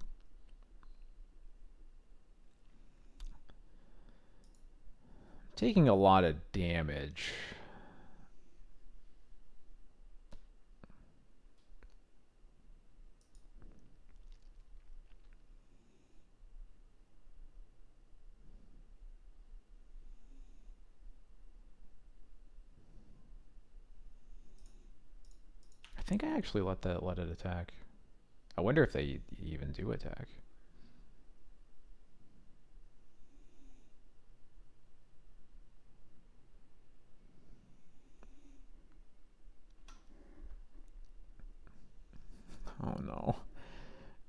Taking a lot of damage. I think I actually let it attack. I wonder if they even do attack. Oh no.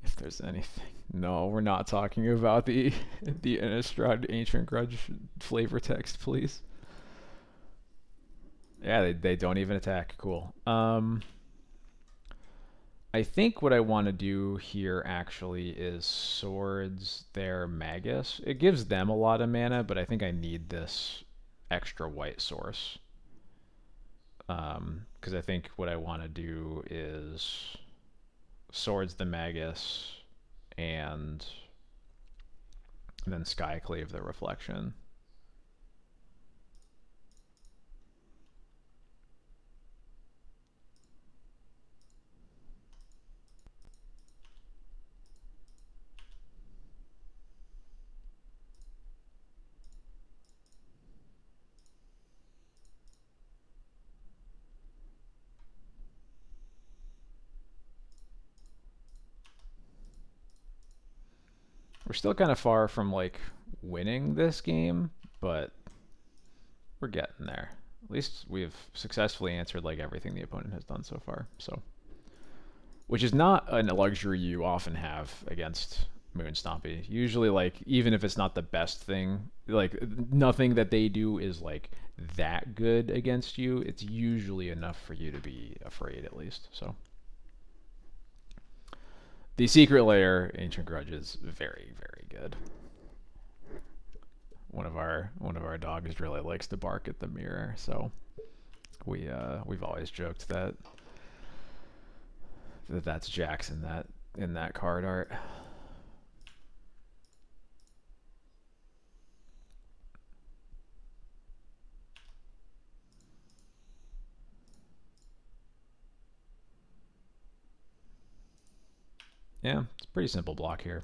If there's anything. No, we're not talking about the Innistrad Ancient Grudge flavor text, please. Yeah, they don't even attack. Cool. I think what I want to do here actually is swords their Magus. It gives them a lot of mana, but I think I need this extra white source. Because I think what I want to do is swords the Magus and then Skyclave the Reflection. We're still kind of far from like winning this game, but we're getting there. At least we've successfully answered like everything the opponent has done so far. So, which is not a luxury you often have against Moonstompy. Usually, like even if it's not the best thing, like nothing that they do is like that good against you. It's usually enough for you to be afraid, at least. So. The Secret Lair Ancient Grudge is very, very good. One of our dogs really likes to bark at the mirror, so we've always joked that's Jax in that card art. Yeah, it's a pretty simple block here.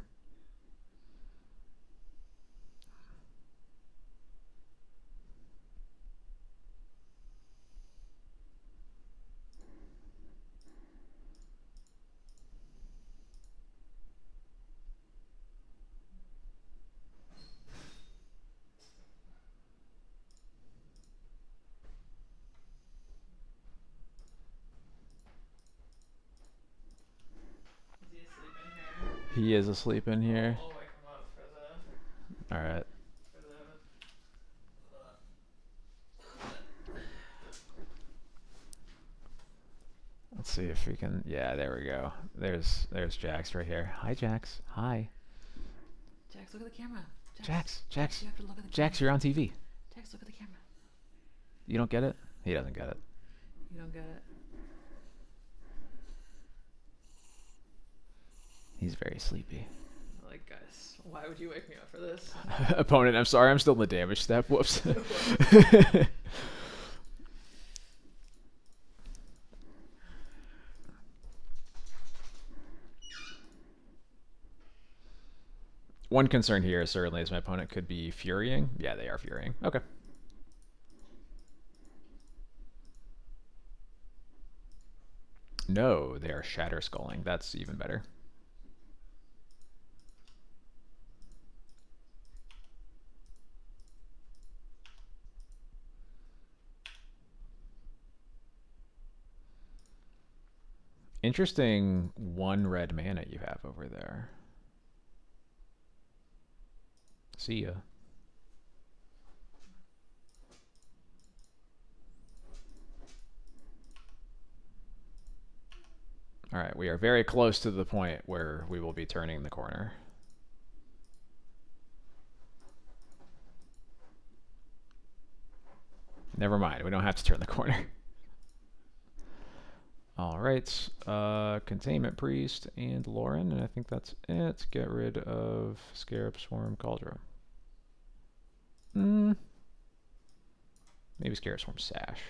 He is asleep in here. I'll wake him up for the. All right. For the. Let's see if we can. Yeah, there we go. There's Jax right here. Hi, Jax. Hi. Jax, look at the camera. Jax. You have to look at the Jax, camera. you're on TV. Jax, look at the camera. You don't get it? He doesn't get it. You don't get it. He's very sleepy. Like, guys, why would you wake me up for this? Opponent, I'm sorry, I'm still in the damage step. Whoops. One concern here certainly is my opponent could be furying. Yeah, they are furying. Okay. No, they are shatter sculling. That's even better. Interesting 1 red mana you have over there. See ya. All right, we are very close to the point where we will be turning the corner. Never mind, we don't have to turn the corner. All right, Containment Priest and Lauren, and I think that's it. Get rid of Scarab Swarm Cauldron. Maybe Scarab Swarm Sash.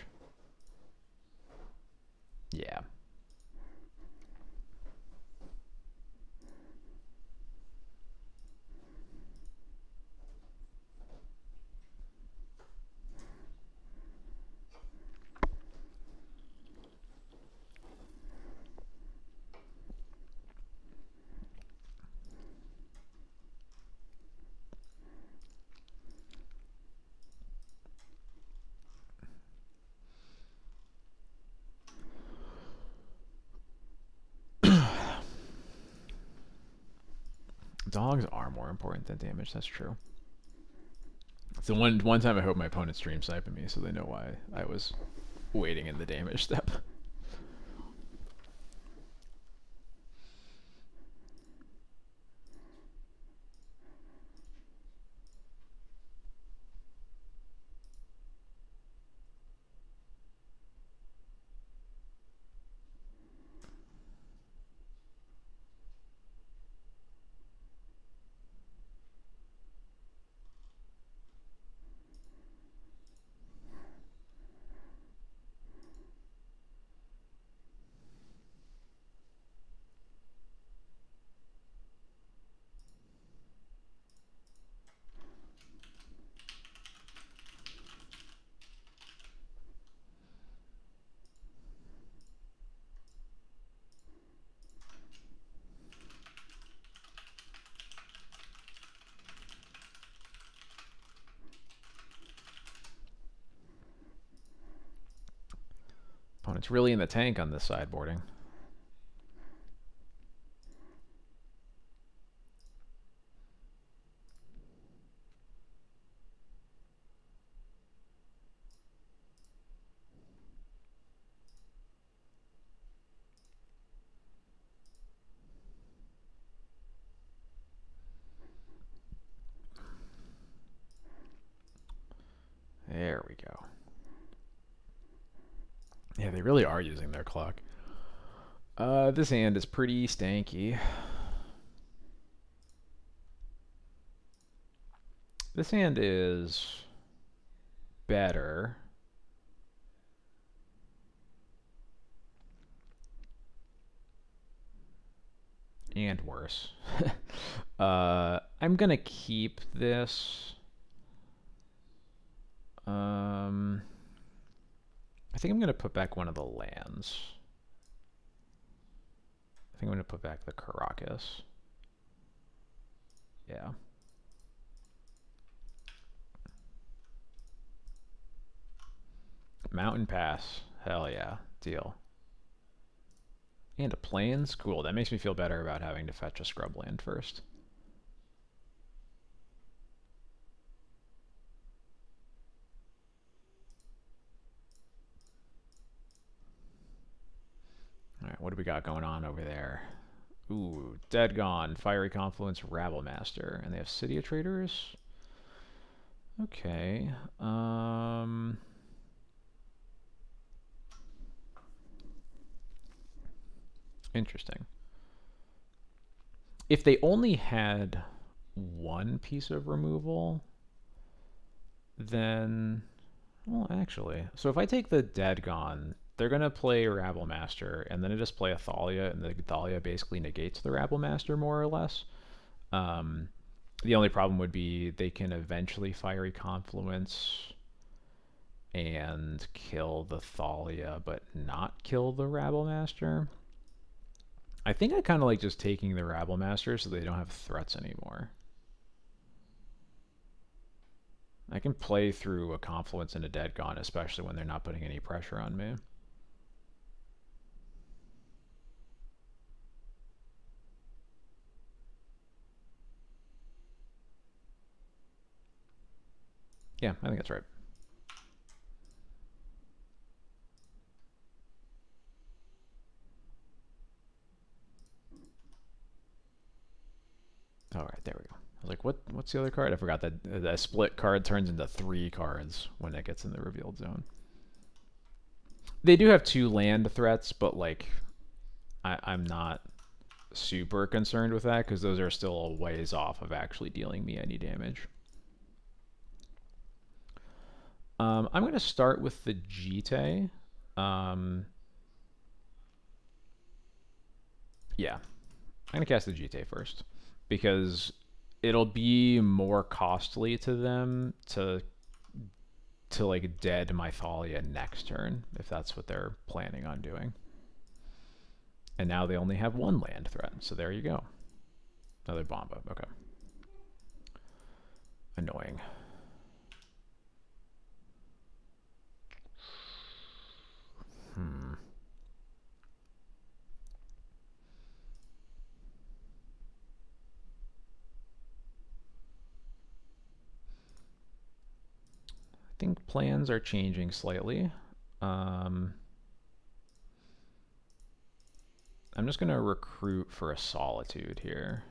Yeah. Dogs are more important than damage, that's true. So one time I hope my opponent stream sniping me so they know why I was waiting in the damage step. Opponent's really in the tank on this sideboarding. There we go. Yeah, they really are using their clock. This hand is pretty stanky. This hand is better. And worse. I'm gonna keep this. I think I'm gonna put back one of the lands. I think I'm gonna put back the Caracas. Yeah. Mountain Pass. Hell yeah. Deal. And a Plains? Cool. That makes me feel better about having to fetch a scrub land first. Alright, what do we got going on over there? Ooh, Dead Gone, Fiery Confluence, Rabble Master. And they have City of Traders? Okay. Interesting. If they only had one piece of removal, then... Well, actually. So if I take the Dead Gone, they're going to play Rabble Master, and then I just play a Thalia, and the Thalia basically negates the Rabble Master, more or less. The only problem would be they can eventually Fiery Confluence and kill the Thalia, but not kill the Rabble Master. I think I kind of like just taking the Rabble Master so they don't have threats anymore. I can play through a Confluence and a Dead Gaunt, especially when they're not putting any pressure on me. Yeah, I think that's right. All right, there we go. I was like, what's the other card? I forgot that that split card turns into 3 cards when it gets in the revealed zone. They do have 2 land threats, but like I'm not super concerned with that because those are still a ways off of actually dealing me any damage. I'm going to start with the Jite. Yeah, I'm going to cast the Jite first because it'll be more costly to them to like dead my Thalia next turn if that's what they're planning on doing. And now they only have 1 land threat, so there you go. Another Bomba. Okay. Annoying. I think plans are changing slightly. I'm just going to recruit for a Solitude here.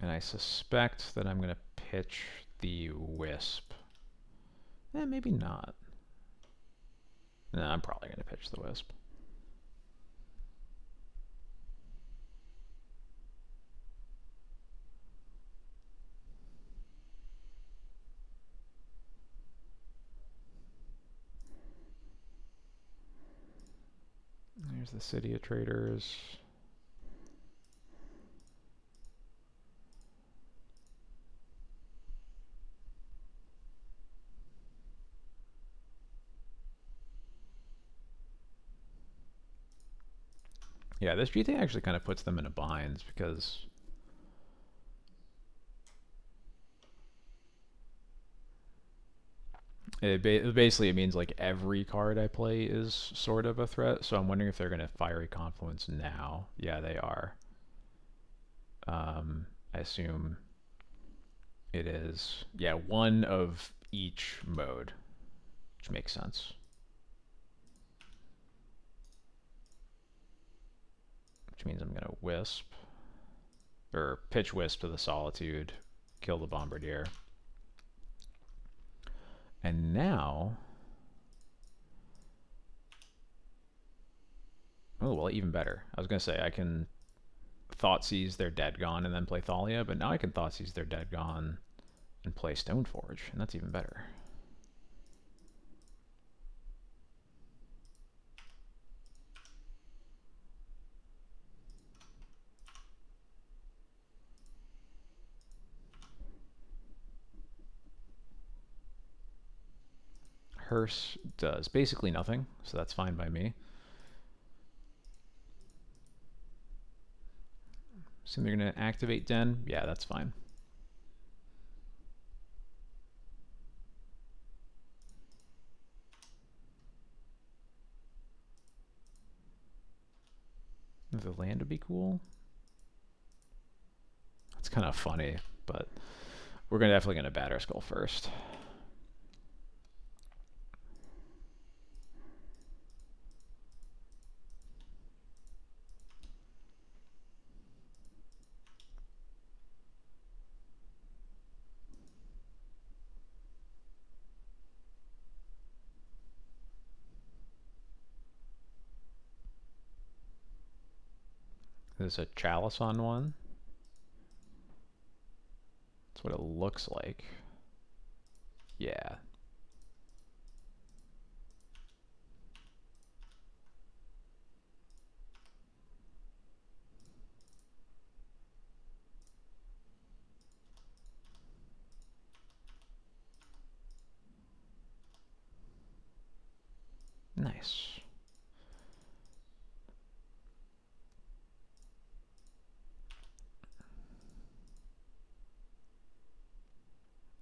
And I suspect that I'm going to pitch the Wisp. Maybe not. No, I'm probably going to pitch the Wisp. There's the City of Traders. Yeah, this GT actually kind of puts them in a bind because basically it means like every card I play is sort of a threat. So I'm wondering if they're going to Fiery Confluence now. Yeah, they are. I assume it is. Yeah, 1 of each mode, which makes sense. Which means I'm going to Wisp. Or pitch Wisp to the Solitude, kill the Bombardier. And now... Oh, well, even better. I was going to say I can Thoughtseize their Dead Gone and then play Thalia, but now I can Thoughtseize their Dead Gone and play Stoneforge, and that's even better. Hearse does basically nothing, so that's fine by me. So they're going to activate Den. Yeah, that's fine. The land would be cool. That's kind of funny, but we're definitely going to Batterskull first. There's a Chalice on one. That's what it looks like. Yeah. Nice.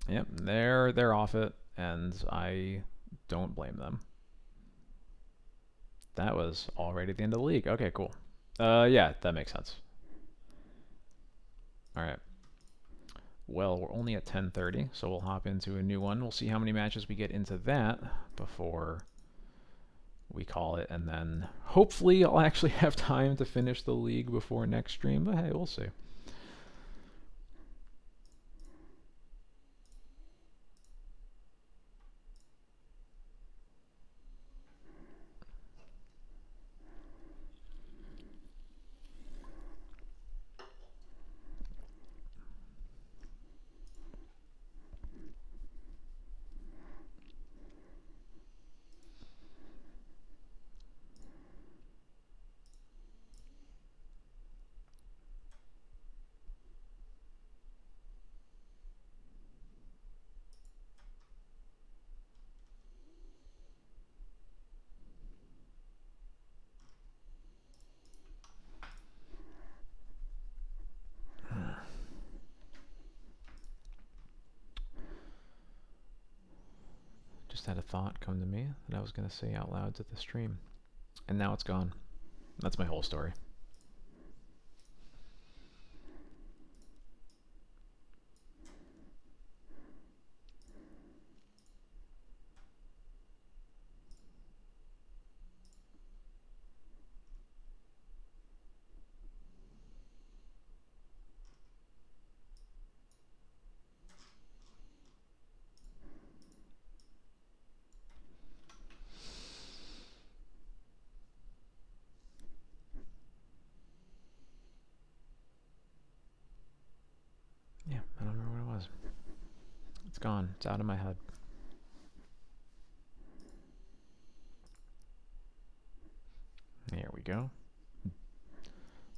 Yep, they're off it, and I don't blame them. That was already the end of the league. Okay, cool. Yeah, that makes sense. All right. Well, we're only at 10:30, so we'll hop into a new one. We'll see how many matches we get into that before we call it, and then hopefully I'll actually have time to finish the league before next stream, but hey, we'll see. Just had a thought come to me that I was going to say out loud to the stream, and now it's gone. That's my whole story. Yeah, I don't remember what it was. It's gone. It's out of my head. There we go.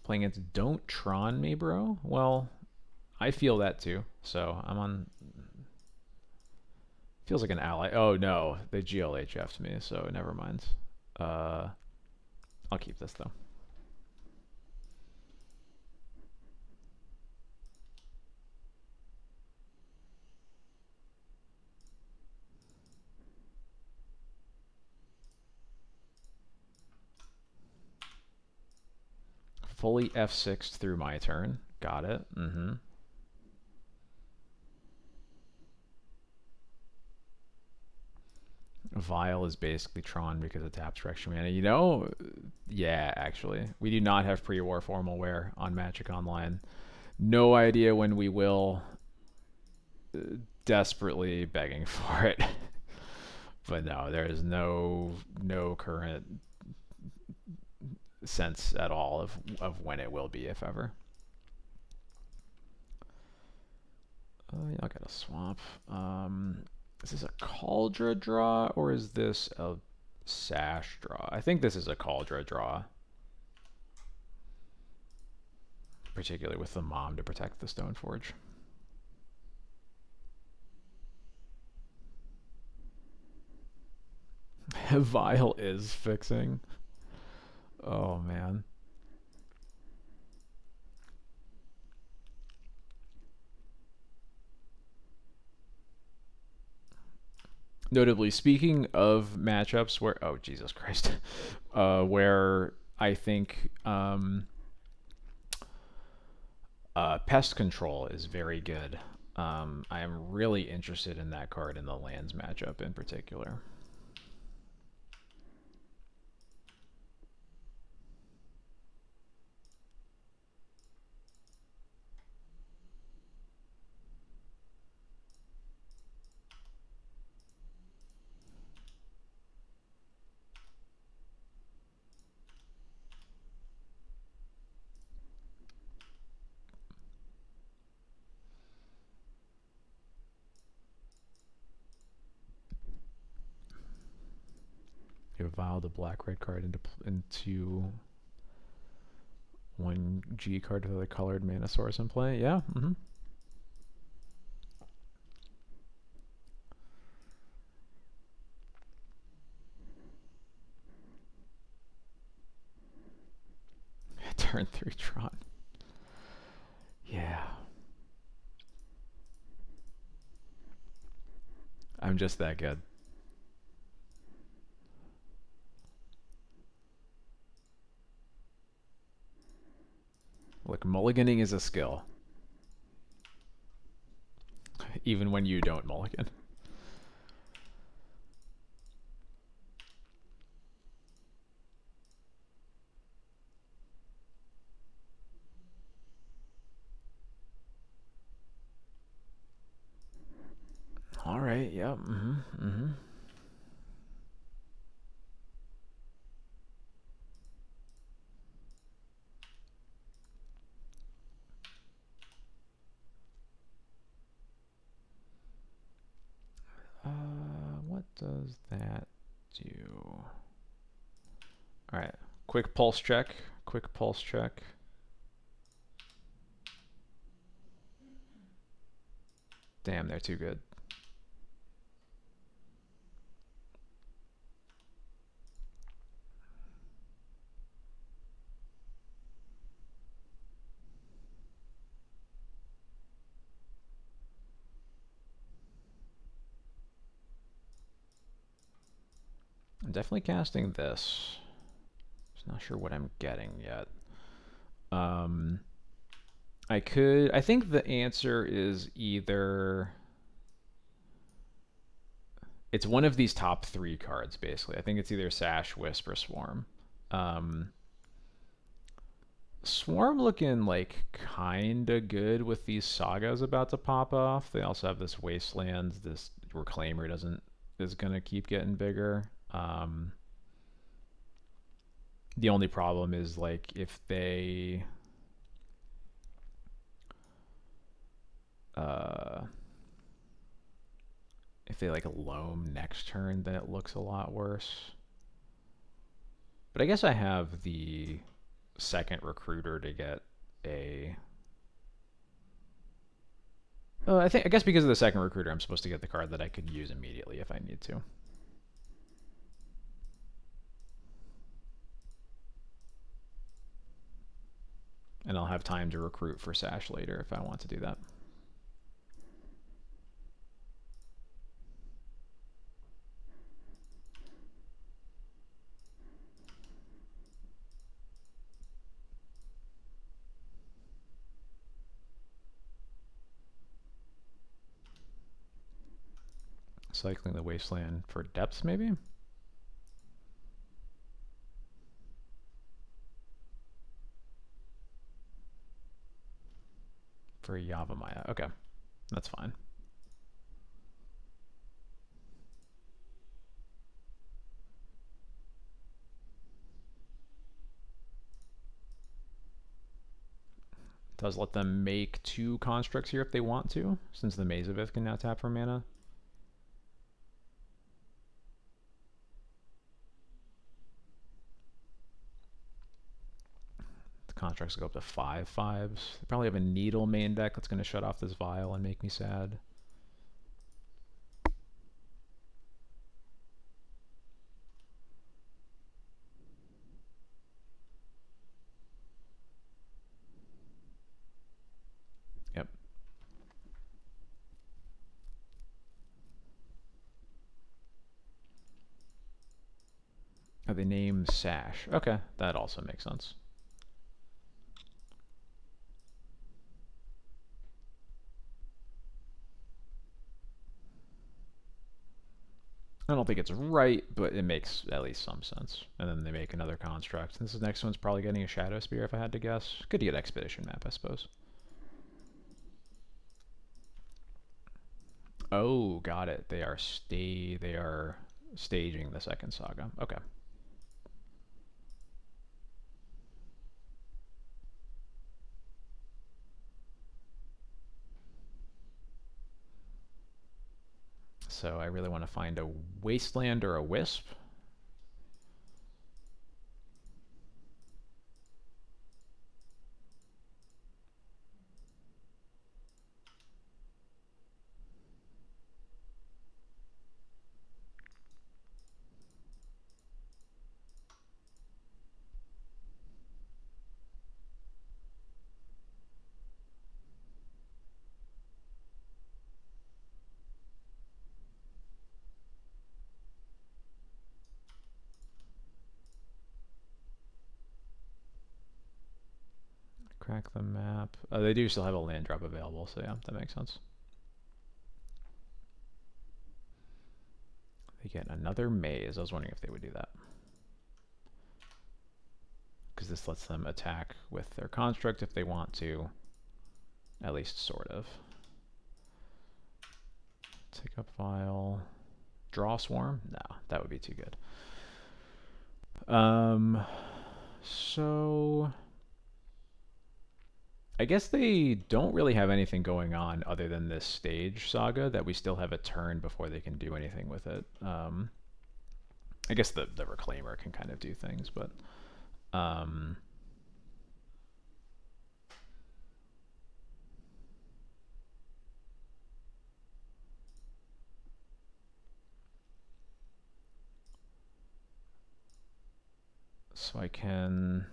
Playing against Don't Tron Me, bro? Well, I feel that too. So I'm on. Feels like an ally. Oh no, they GLHF'd me, so never mind. Uh, I'll keep this though. Fully F6 through my turn. Got it. Mm-hmm. Vile is basically Tron because it taps for extra mana. You know, yeah, actually. We do not have pre-war formalwear on Magic Online. No idea when we will. Desperately begging for it. But no, there is no current sense at all of when it will be, if ever. Yeah, I got a swamp. Is this a Cauldra draw or is this a Sash draw? I think this is a Cauldra draw. Particularly with the mom to protect the Stoneforge. Vile is fixing. Oh man. Notably, speaking of matchups where, oh Jesus Christ, where I think Pest Control is very good. I am really interested in that card in the lands matchup in particular. You Vile the black-red card into 1G card with a colored mana source in play. Yeah. Mm-hmm. Turn 3 Tron. Yeah. I'm just that good. Look, mulliganing is a skill. Even when you don't mulligan. All right, yep. What does that do? All right, quick pulse check. Quick pulse check. Damn, they're too good. I'm definitely casting this. Just not sure what I'm getting yet. I think the answer is either it's one of these top 3 cards, basically. I think it's either Sash, Wisp, or Swarm. Um, Swarm looking like kinda good with these sagas about to pop off. They also have this Wasteland. This Reclaimer is gonna keep getting bigger. The only problem is like uh, if they like loam next turn, then it looks a lot worse. But I guess I have the second recruiter to get a. I guess because of the second recruiter, I'm supposed to get the card that I could use immediately if I need to. And I'll have time to recruit for Sash later if I want to do that. Cycling the Wasteland for depth, maybe? For Yavimaya. Okay, that's fine. It does let them make 2 constructs here if they want to, since the Mazavith can now tap for mana. The constructs go up to 5/5s. They probably have a Needle main deck that's going to shut off this Vial and make me sad. Yep. Oh, they name Sash. Okay, that also makes sense. I don't think it's right, but it makes at least some sense. And then they make another construct. This next one's probably getting a Shadow Spear if I had to guess. Could get Expedition Map, I suppose. Oh, got it. They are staging the second saga. Okay. So I really want to find a Wasteland or a Wisp. crack the map. They do still have a land drop available, so yeah, that makes sense. They get another maze. I was wondering if they would do that. Because this lets them attack with their construct if they want to. At least sort of. Take up vial. Draw swarm? No, that would be too good. So I guess they don't really have anything going on other than this stage saga that we still have a turn before they can do anything with it. I guess the reclaimer can kind of do things, but so I can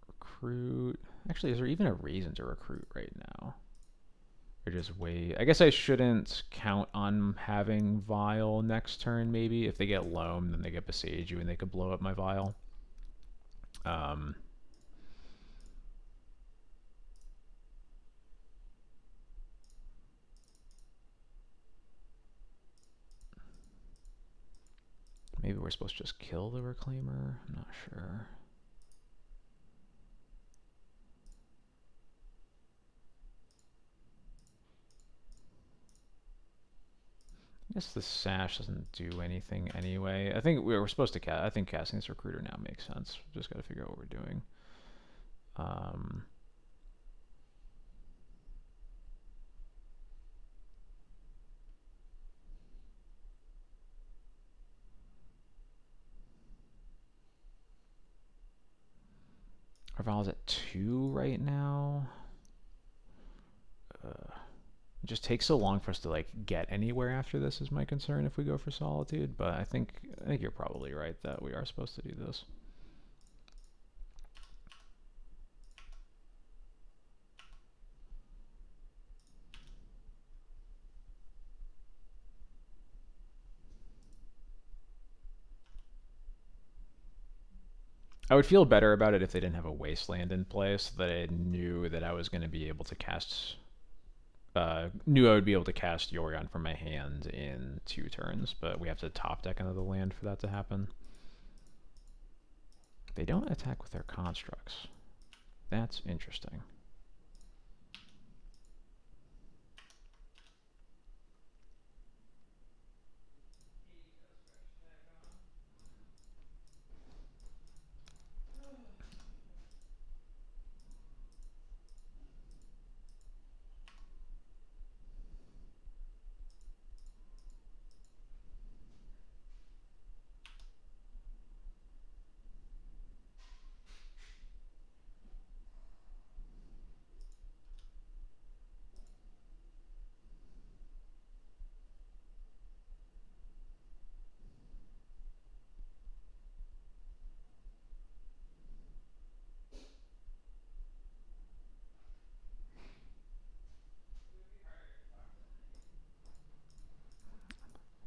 recruit. Actually, is there even a reason to recruit right now? Or just wait? I guess I shouldn't count on having Vial next turn, maybe. If they get Loam, then they get Beseiju and they could blow up my Vial. Maybe we're supposed to just kill the Reclaimer? I'm not sure. I guess the Sash doesn't do anything anyway. I think we're supposed to cast. I think casting this Recruiter now makes sense. Just got to figure out what we're doing. Our Vial's at 2 right now. It just takes so long for us to like get anywhere after this is my concern if we go for Solitude, but I think you're probably right that we are supposed to do this. I would feel better about it if they didn't have a Wasteland in place, so that I knew that I was going to be able to cast knew I would be able to cast Yorion from my hand in 2 turns, but we have to top deck another land for that to happen. They don't attack with their constructs. That's interesting.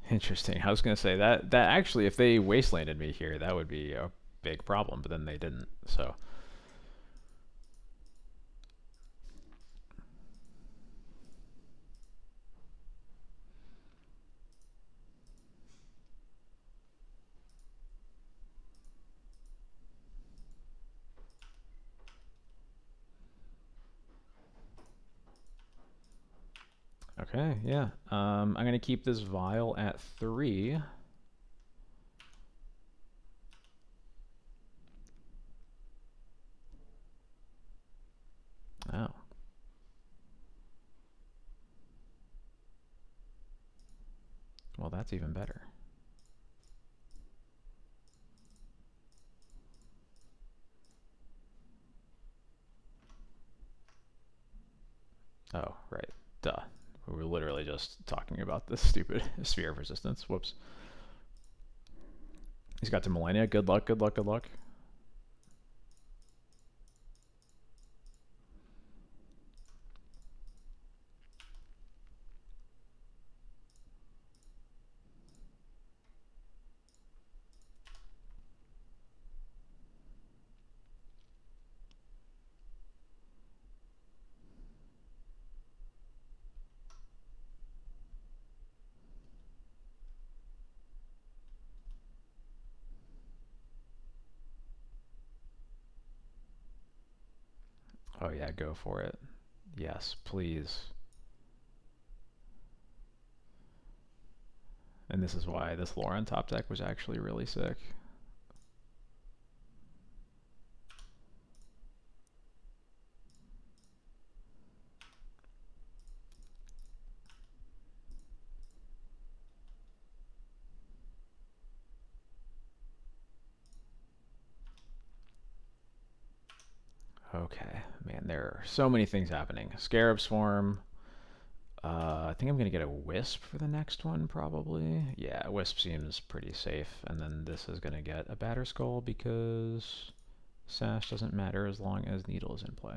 Interesting. I was gonna say that actually, if they wastelanded me here, that would be a big problem. But then they didn't. So okay, yeah. I'm gonna keep this vial at 3. Oh. Well, that's even better. Oh, right. Duh. We were literally just talking about this stupid sphere of resistance. Whoops. He's got to Millennia. Good luck, good luck, good luck. Oh yeah, go for it. Yes, please. And this is why this lore on top deck was actually really sick. Okay, man, there are so many things happening. Scarab Swarm. I think I'm gonna get a Wisp for the next one, probably. Yeah, Wisp seems pretty safe. And then this is gonna get a Batterskull because Sash doesn't matter as long as Needle is in play.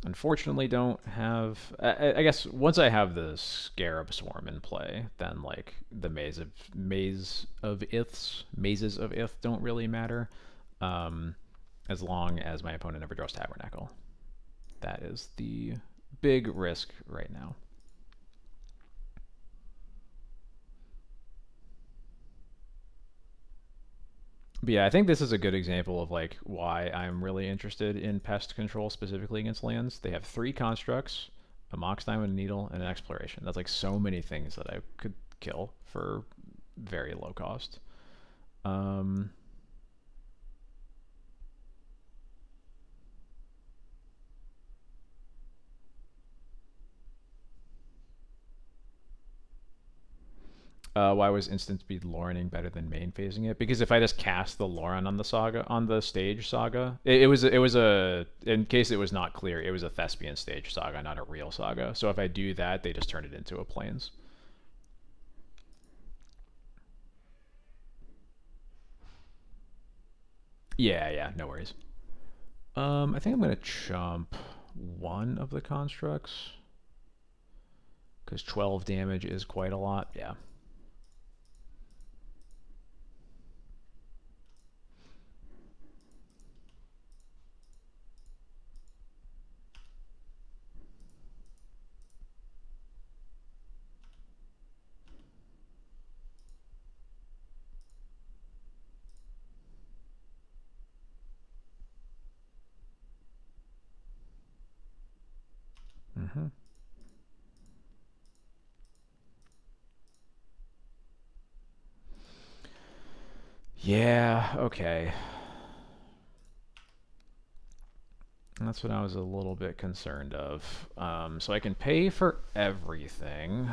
Unfortunately, don't have. I guess once I have the Scarab Swarm in play, then like the mazes of Ith don't really matter, um, as long as my opponent never draws Tabernacle. That is the big risk right now. But yeah, I think this is a good example of like why I'm really interested in pest control specifically against lands. They have 3 constructs, a Mox Diamond Needle, and an Exploration. That's like so many things that I could kill for very low cost. Um, why was instant speed Lorening better than main phasing it? Because if I just cast the Loren on the saga on the stage saga, it was a in case it was not clear, it was a Thespian stage saga, not a real saga. So if I do that, they just turn it into a plains. Yeah, yeah, no worries. I think I'm gonna chump one of the constructs because 12 damage is quite a lot. Yeah. Mm-hmm. Yeah. Okay. That's what I was a little bit concerned of. So I can pay for everything.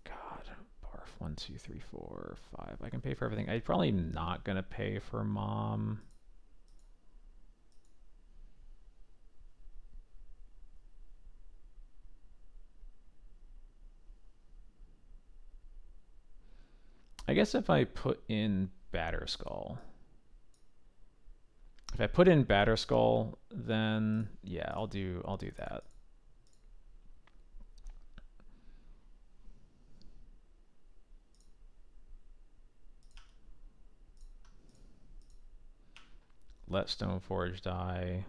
God, barf. 1, 2, 3, 4, 5. I can pay for everything. I'm probably not gonna pay for mom. I guess if I put in Batterskull. If I put in Batterskull, then yeah, I'll do that. Let Stoneforge die.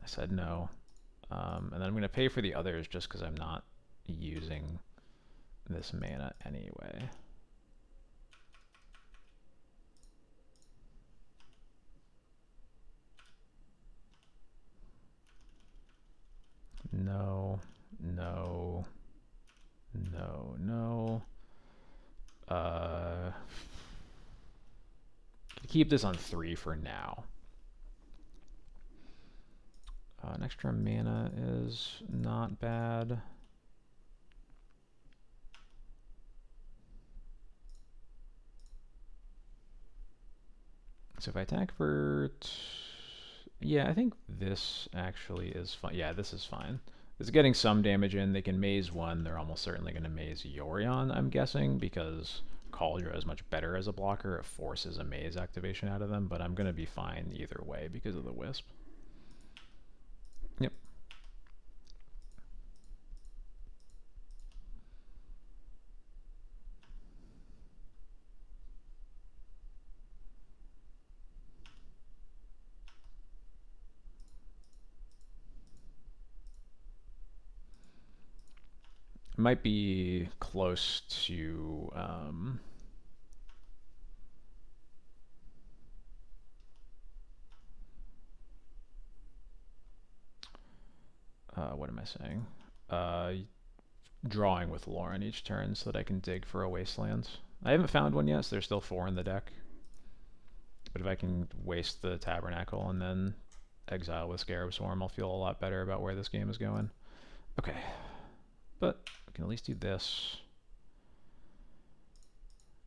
I said no. And then I'm going to pay for the others just because I'm not using this mana anyway. No, no, no, no. Uh, keep this on 3 for now. An extra mana is not bad. So if I attack for... yeah, I think this actually is fine. Yeah, this is fine. It's getting some damage in. They can maze 1. They're almost certainly going to maze Yorion, I'm guessing, because Kaldra is much better as a blocker. It forces a maze activation out of them, but I'm going to be fine either way because of the Wisp. Yep. might be close to what am I saying? Uh, Drawing with Lauren each turn so that I can dig for a wasteland. I haven't found one yet, so there's still 4 in the deck. But if I can waste the Tabernacle and then exile with Scarab Swarm, I'll feel a lot better about where this game is going. Okay, but we can at least do this.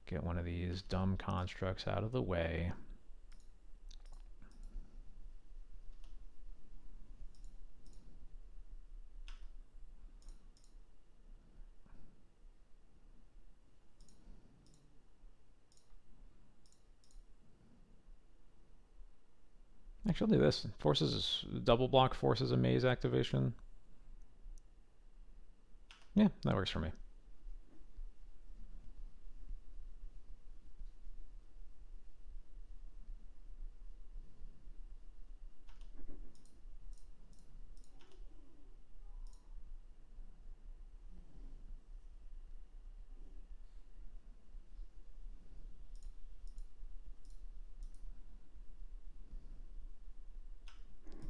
Get one of these dumb constructs out of the way. Actually, I'll do this. Forces double block forces a maze activation. Yeah, that works for me.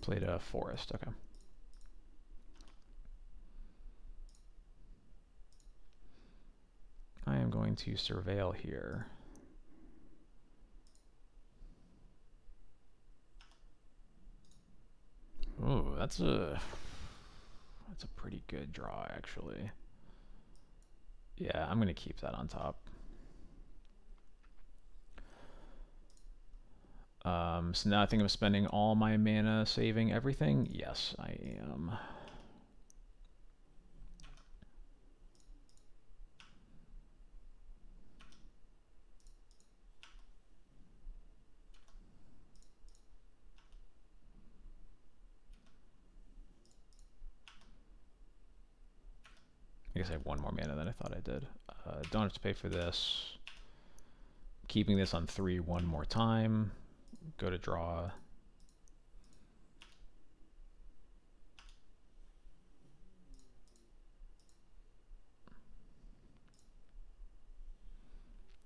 Played a forest. Okay. I am going to surveil here. Ooh, that's a pretty good draw, actually. Yeah, I'm gonna keep that on top. So now I think I'm spending all my mana saving everything. Yes, I am. I guess I have 1 more mana than I thought I did. Don't have to pay for this. Keeping this on 3 one more time. Go to draw.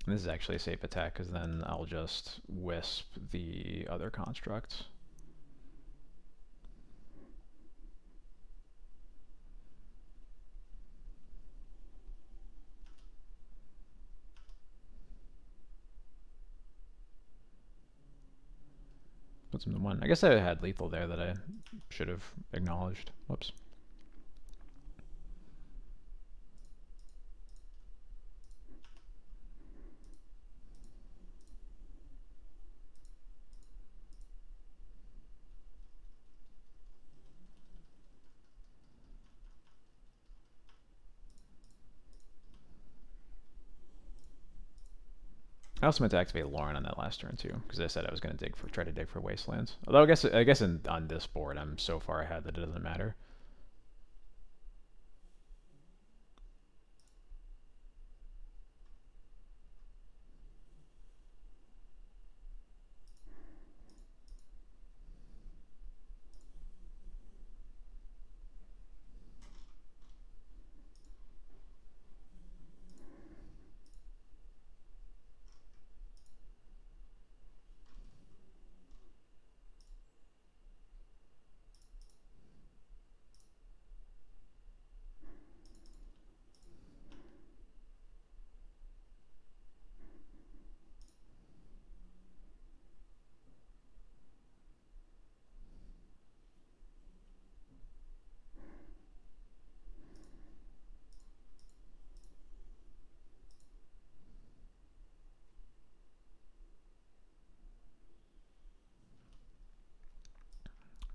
And this is actually a safe attack because then I'll just wisp the other construct. Puts him to 1. I guess I had lethal there that I should have acknowledged. Whoops. I also meant to activate Lauren on that last turn too, because I said I was going to try to dig for wastelands. Although I guess on this board I'm so far ahead that it doesn't matter.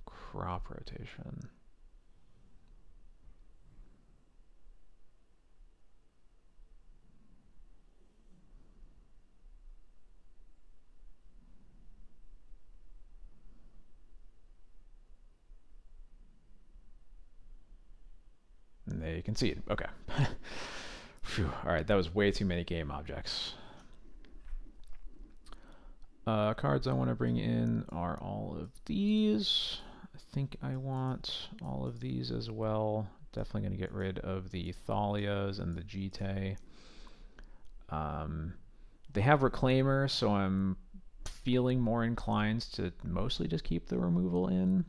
Crop rotation. And they concede. Okay. Phew. Alright, that was way too many game objects. Cards I want to bring in are all of these. I think I want all of these as well. Definitely going to get rid of the Thalias and the Jite. They have Reclaimer, so I'm feeling more inclined to mostly just keep the removal in.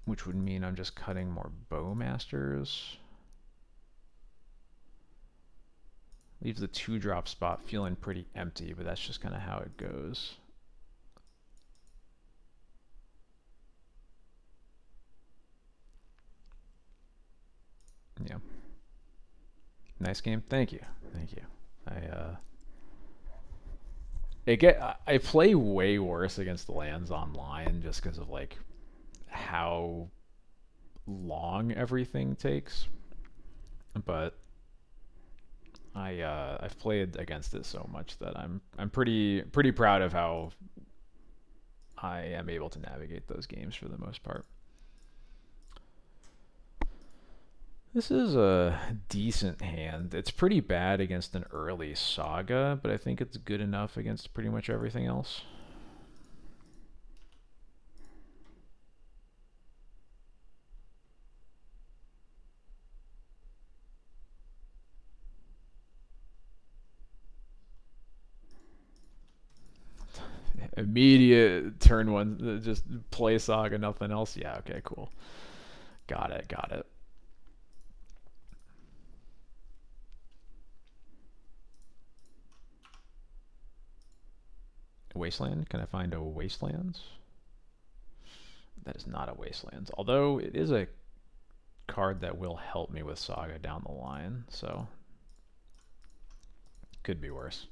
Which would mean I'm just cutting more Bowmasters. Leaves the 2-drop spot feeling pretty empty, but that's just kind of how it goes. Yeah. Nice game. Thank you. Thank you. I play way worse against the lands online just because of like how long everything takes. But I've played against it so much that I'm pretty proud of how I am able to navigate those games for the most part. This is a decent hand. It's pretty bad against an early Saga, but I think it's good enough against pretty much everything else. Immediate turn one, just play Saga, nothing else. Yeah, okay, cool. Got it, got it. Wasteland? Can I find a Wastelands? That is not a Wastelands. Although it is a card that will help me with Saga down the line, so could be worse.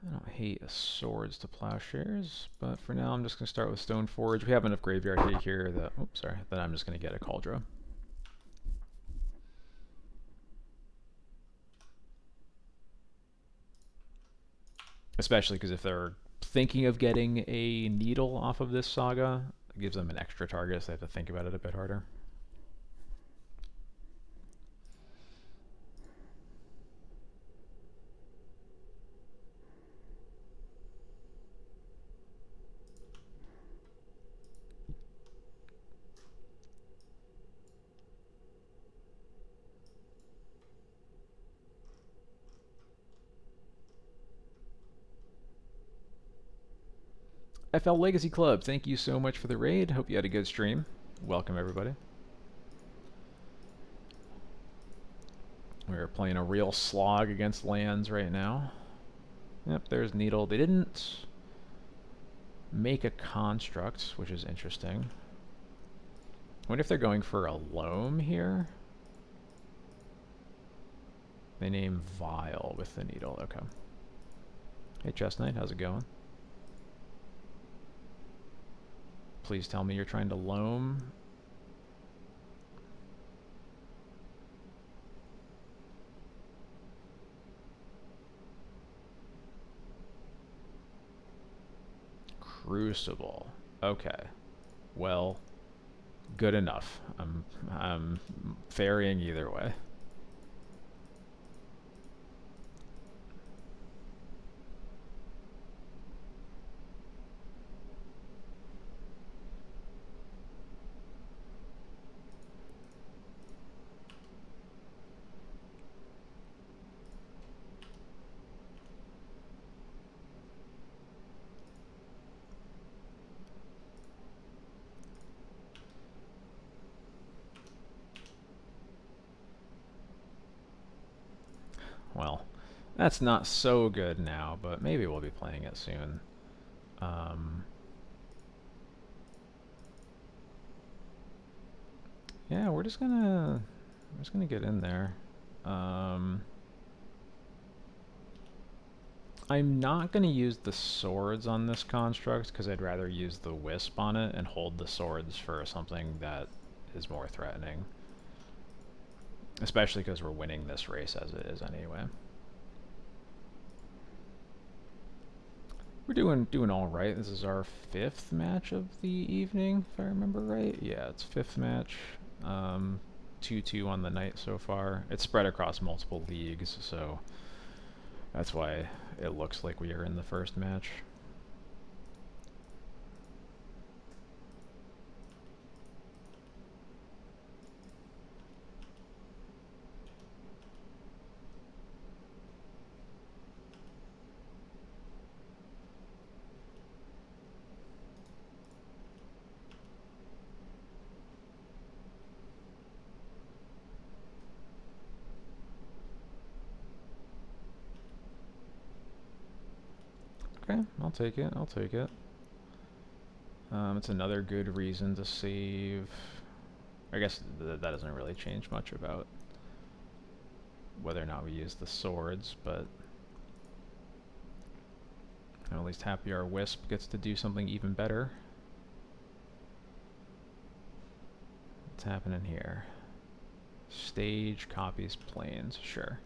I don't hate swords to plowshares, but for now I'm just going to start with Stoneforge. We have enough graveyard hate here that, oops, sorry, that I'm just going to get a Cauldron. Especially because if they're thinking of getting a needle off of this Saga, it gives them an extra target, so they have to think about it a bit harder. FL Legacy Club, thank you so much for the raid. Hope you had a good stream. Welcome, everybody. We're playing a real slog against lands right now. Yep, there's Needle. They didn't make a construct, which is interesting. I wonder if they're going for a loam here. They name Vile with the Needle. Okay. Hey, Chest Knight, how's it going? Please tell me you're trying to loam. Crucible. Okay. Well, good enough. I'm ferrying either way. Well, That's not so good now, but maybe we'll be playing it soon. Um, yeah, we're just gonna get in there. Um, I'm not gonna use the swords on this construct because I'd rather use the wisp on it and hold the swords for something that is more threatening. Especially because we're winning this race as it is anyway. We're doing all right. This is our 5th match of the evening, if I remember right. Yeah, it's 5th match. 2-2 on the night so far. It's spread across multiple leagues, so that's why it looks like we are in the first match. Okay, I'll take it. I'll take it. It's another good reason to save. I guess that doesn't really change much about whether or not we use the swords, but I'm at least happy our wisp gets to do something even better. What's happening here? Stage copies planes, sure.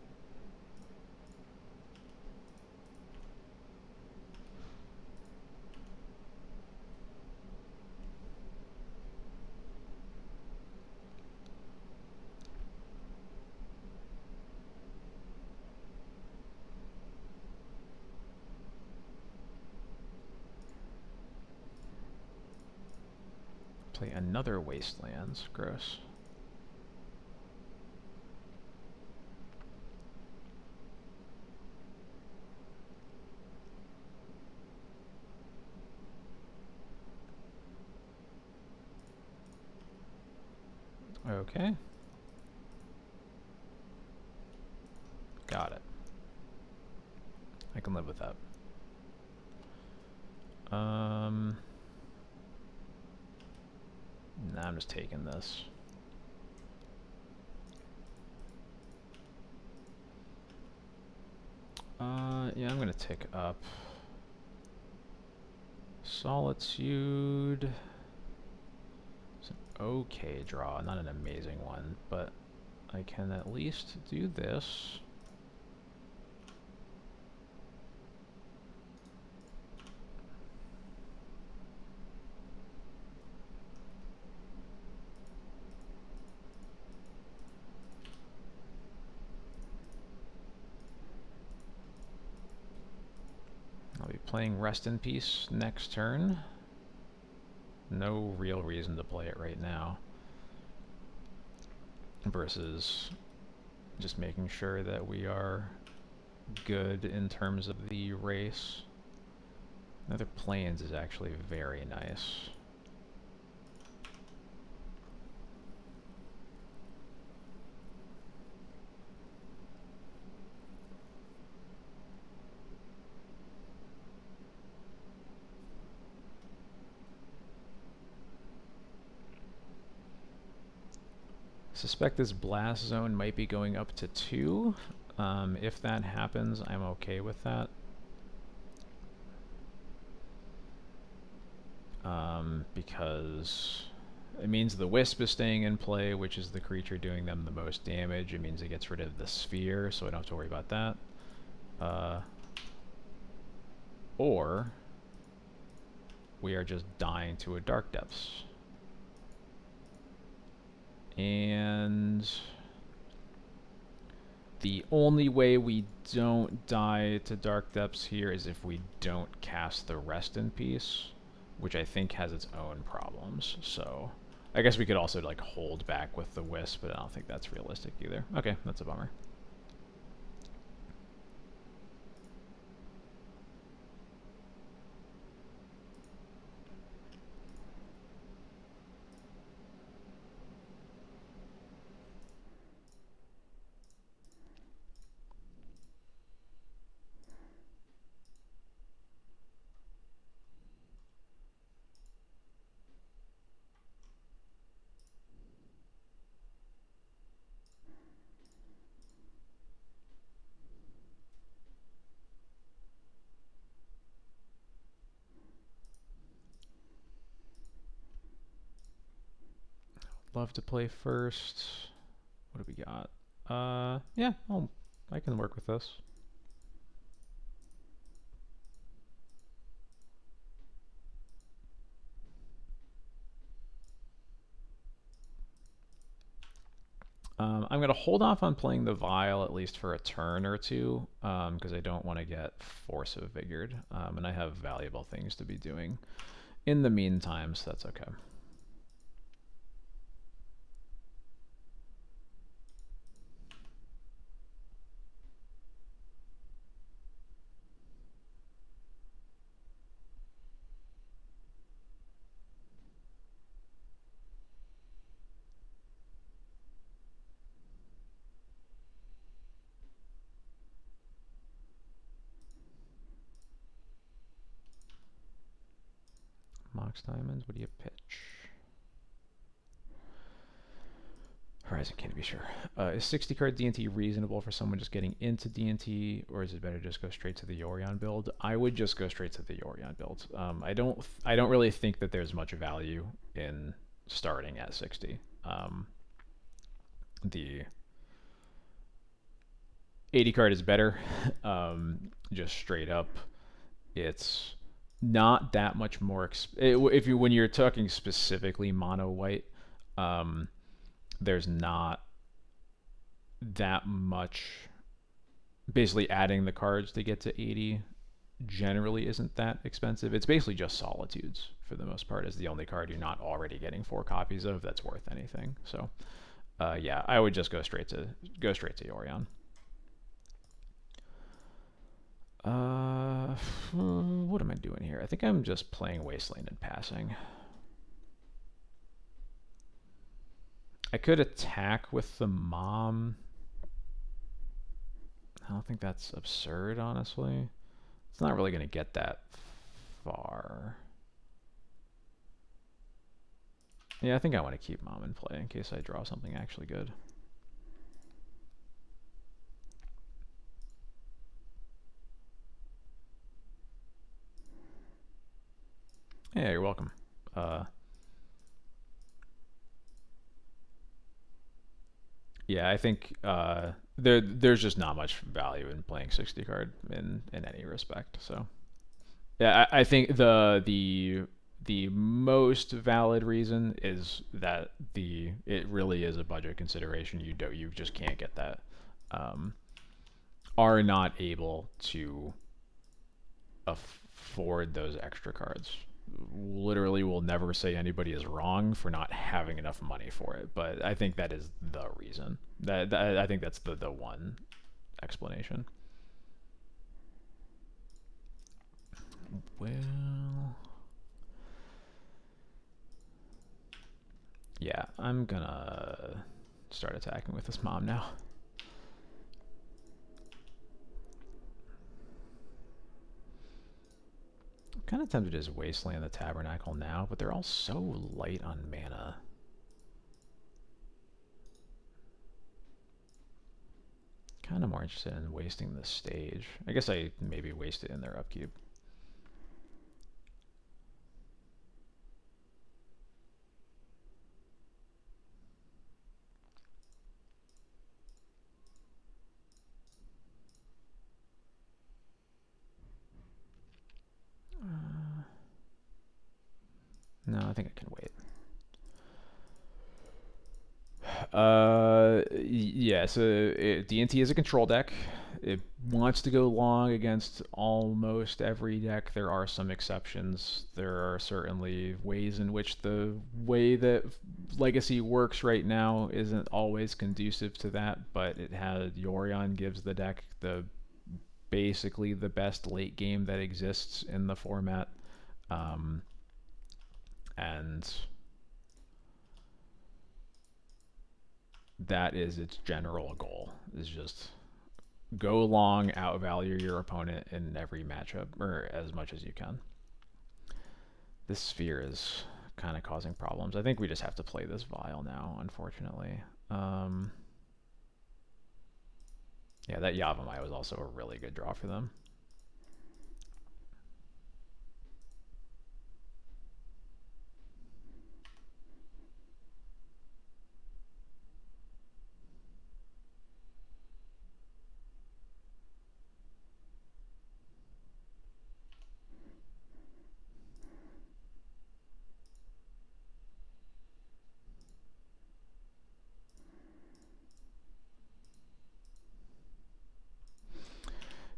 Play another Wastelands. Gross. Okay. Got it. I can live with that. Nah, I'm just taking this. Yeah, I'm gonna tick up. Solitude. It's an okay draw, not an amazing one, but I can at least do this. I'll be playing Rest in Peace next turn. No real reason to play it right now. Versus just making sure that we are good in terms of the race. Another plains is actually very nice. Suspect this blast zone might be going up to 2. If that happens, I'm okay with that. Because it means the wisp is staying in play, which is the creature doing them the most damage. It means it gets rid of the sphere, so I don't have to worry about that. Or we are just dying to a Dark Depths. And the only way we don't die to Dark Depths here is if we don't cast the Rest in Peace, which I think has its own problems. So I guess we could also like hold back with the Wisp, but I don't think that's realistic either. Okay, that's a bummer. love to play first. What do we got? Yeah, I can work with this. I'm going to hold off on playing the Vial at least for a turn or two, because I don't want to get Force of Vigored, and I have valuable things to be doing in the meantime, so that's okay. Mox Diamonds, what do you pitch? Horizon can't be sure. Is 60 card D&T reasonable for someone just getting into D&T, or is it better to just go straight to the Yorion build? I would just go straight to the Yorion build. I don't really think that there's much value in starting at 60. The 80 card is better. Just straight up, it's not that much more. If you when you're talking specifically mono white, there's not that much. Basically, adding the cards to get to 80 generally isn't that expensive. It's basically just Solitudes for the most part, is the only card you're not already getting 4 copies of that's worth anything. So, yeah, I would just go straight to Yorion. What am I doing here? I think I'm just playing Wasteland and passing. I could attack with the mom. I don't think that's absurd, honestly. It's not really going to get that far. Yeah, I think I want to keep mom in play in case I draw something actually good. Yeah, you're welcome. Yeah, I think there's just not much value in playing 60 card in any respect. So yeah, I think the most valid reason is that it really is a budget consideration. You just can't get that. Are not able to afford those extra cards. Literally will never say anybody is wrong for not having enough money for it, but I think that is the reason. That I think that's the one explanation. Well, yeah, I'm gonna start attacking with this mom now. I'm kind of tempted to just Wasteland the Tabernacle now, but they're all so light on mana. Kind of more interested in wasting the stage. I guess I maybe waste it in their upkeep. No, I think I can wait. Yeah, so D&T is a control deck. It wants to go long against almost every deck. There are some exceptions. There are certainly ways in which the way that Legacy works right now isn't always conducive to that, but it has Yorion gives the deck basically the best late game that exists in the format. And that is its general goal, is just go long, outvalue your opponent in every matchup, or as much as you can. This sphere is kind of causing problems. I think we just have to play this Vial now, unfortunately. Yeah, that Yavimaya was also a really good draw for them.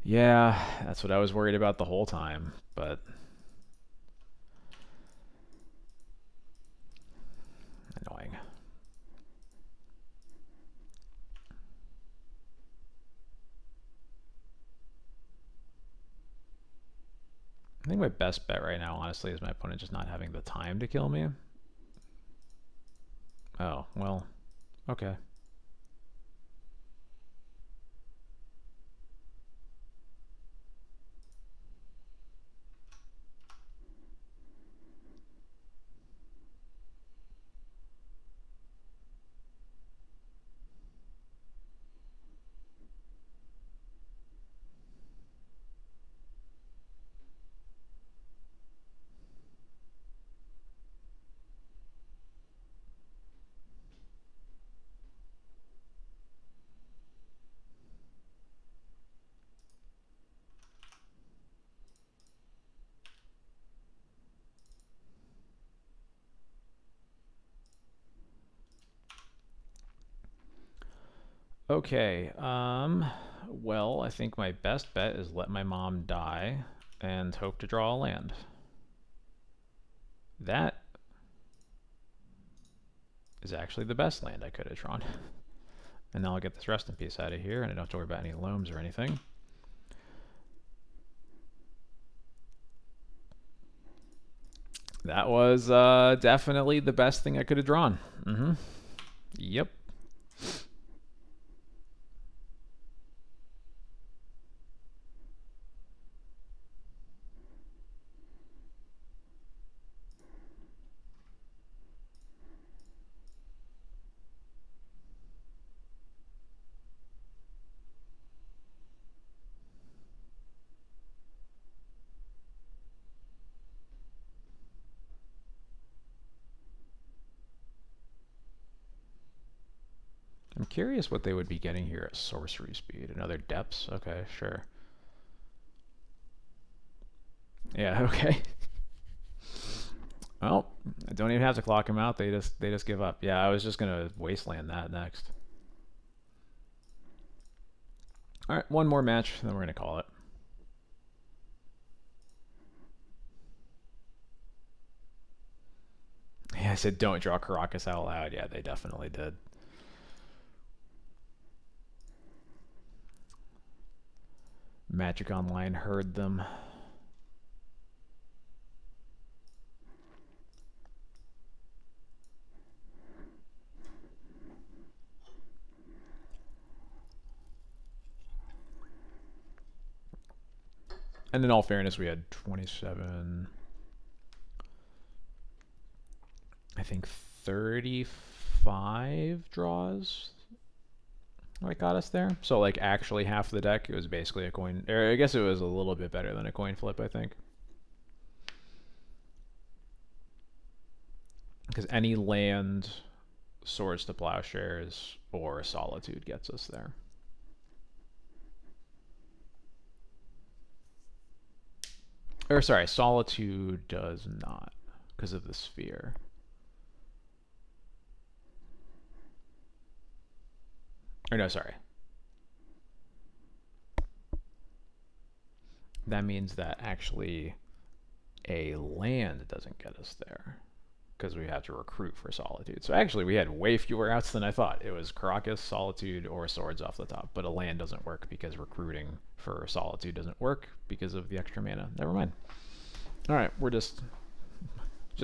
Yeah, that's what I was worried about the whole time, but annoying. I think my best bet right now, honestly, is my opponent just not having the time to kill me. Oh, well, okay. Okay, well, I think my best bet is let my mom die and hope to draw a land. That is actually the best land I could have drawn. And now I'll get this rest in peace out of here, and I don't have to worry about any loams or anything. That was definitely the best thing I could have drawn. Yep. I'm curious what they would be getting here at sorcery speed. Another depths? Okay, sure. Yeah, okay. Well, I don't even have to clock them out. They just give up. Yeah, I was just gonna wasteland that next. All right, one more match, then we're gonna call it. Yeah, I said don't draw Caracas out loud. Yeah, they definitely did. Magic Online heard them. And in all fairness, we had 27, I think 35 draws that got us there. So like actually half the deck, it was basically a coin. Or I guess it was a little bit better than a coin flip, I think. Because any land, Swords to Plowshares, or Solitude gets us there. Or sorry, Solitude does not, because of the sphere. Or no, sorry. That means that actually a land doesn't get us there, because we have to recruit for Solitude. So actually, we had way fewer outs than I thought. It was Caracas, Solitude, or Swords off the top. But a land doesn't work because recruiting for Solitude doesn't work because of the extra mana. Never mind. All right, we're just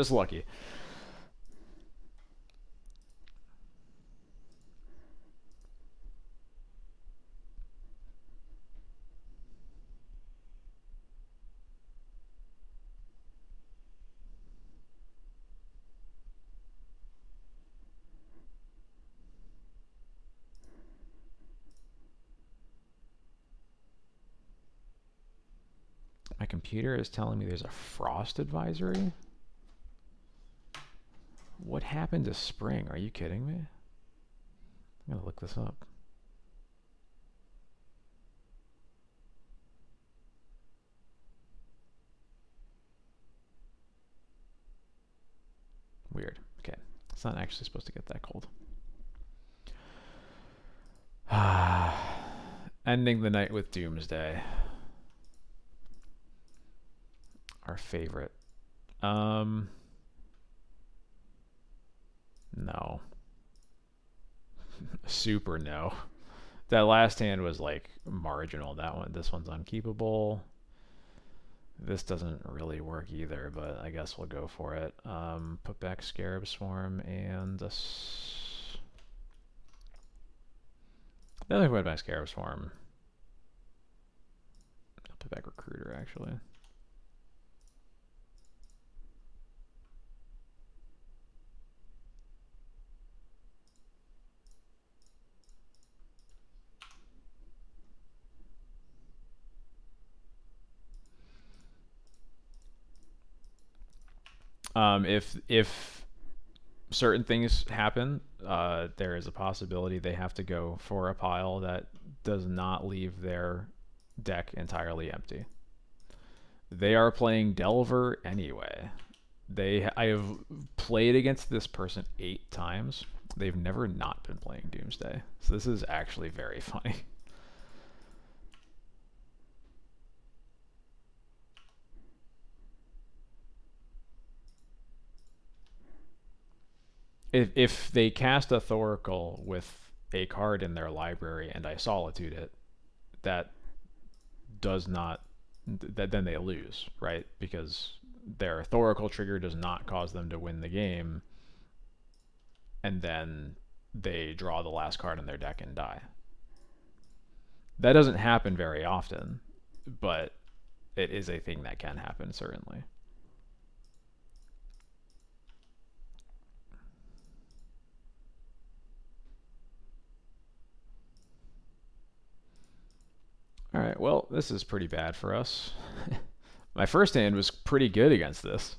lucky. My computer is telling me there's a frost advisory. What happened to spring? Are you kidding me? I'm gonna look this up. Weird. Okay. It's not actually supposed to get that cold. Ending the night with Doomsday. Our favorite. No. Super no. That last hand was like marginal. This one's unkeepable. This doesn't really work either, but I guess we'll go for it. Put back Scarab Swarm and I think put back Scarab Swarm. I'll put back Recruiter actually. If certain things happen, there is a possibility they have to go for a pile that does not leave their deck entirely empty. They are playing Delver anyway. I have played against this person 8 times. They've never not been playing Doomsday. So this is actually very funny. If they cast a Thoracle with a card in their library and I solitude it, that does not then they lose, right? Because their Thoracle trigger does not cause them to win the game, and then they draw the last card in their deck and die. That doesn't happen very often, but it is a thing that can happen, certainly. All right, well, this is pretty bad for us. My first hand was pretty good against this.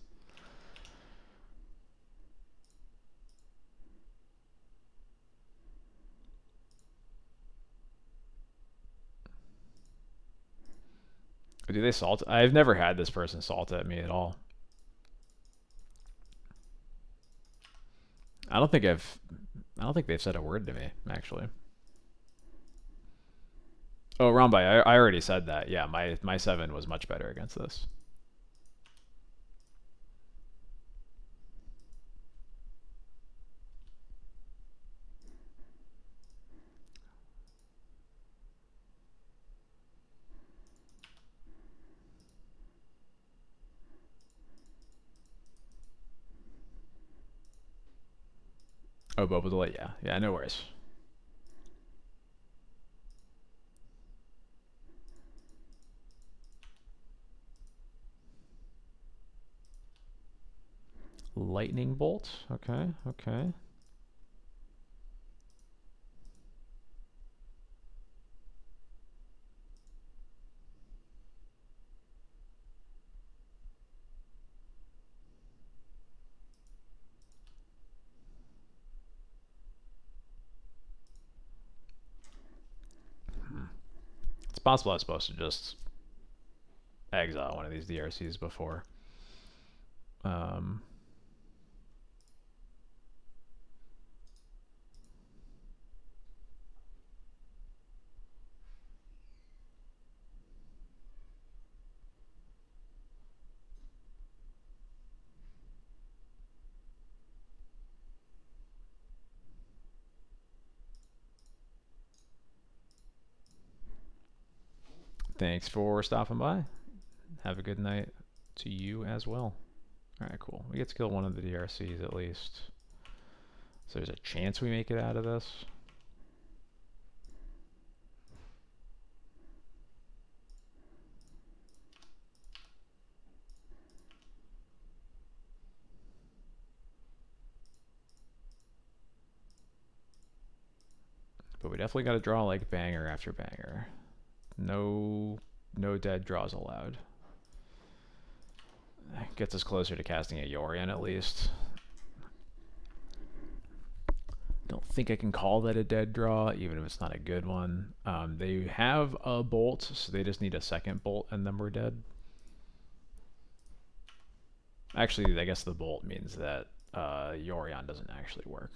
Do they salt? I've never had this person salt at me at all. I don't think they've said a word to me, actually. Oh, Rambai, I already said that. Yeah, my 7 was much better against this. Oh, Boba delay. Yeah, yeah, no worries. Lightning bolt. Okay, okay. It's possible I was supposed to just exile one of these DRCs before. Um, Thanks for stopping by. Have a good night to you as well. Alright, cool. We get to kill one of the DRCs at least. So there's a chance we make it out of this. But we definitely got to draw like banger after banger. No dead draws allowed. Gets us closer to casting a Yorion at least. Don't think I can call that a dead draw, even if it's not a good one. They have a bolt, so they just need a second bolt and then we're dead. Actually, I guess the bolt means that Yorion doesn't actually work.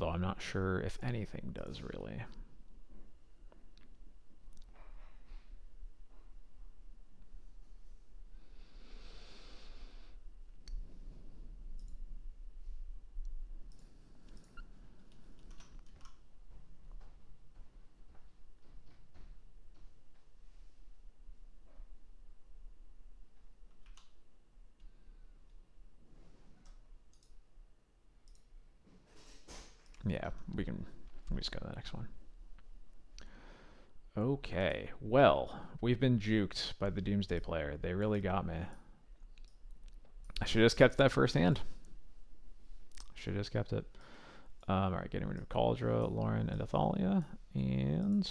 Although I'm not sure if anything does really. Yeah, we just go to the next one. Okay, well, we've been juked by the Doomsday player. They really got me. I should have just kept that first hand. Should have just kept it. All right, getting rid of Cauldra, Lauren, and Athalia, and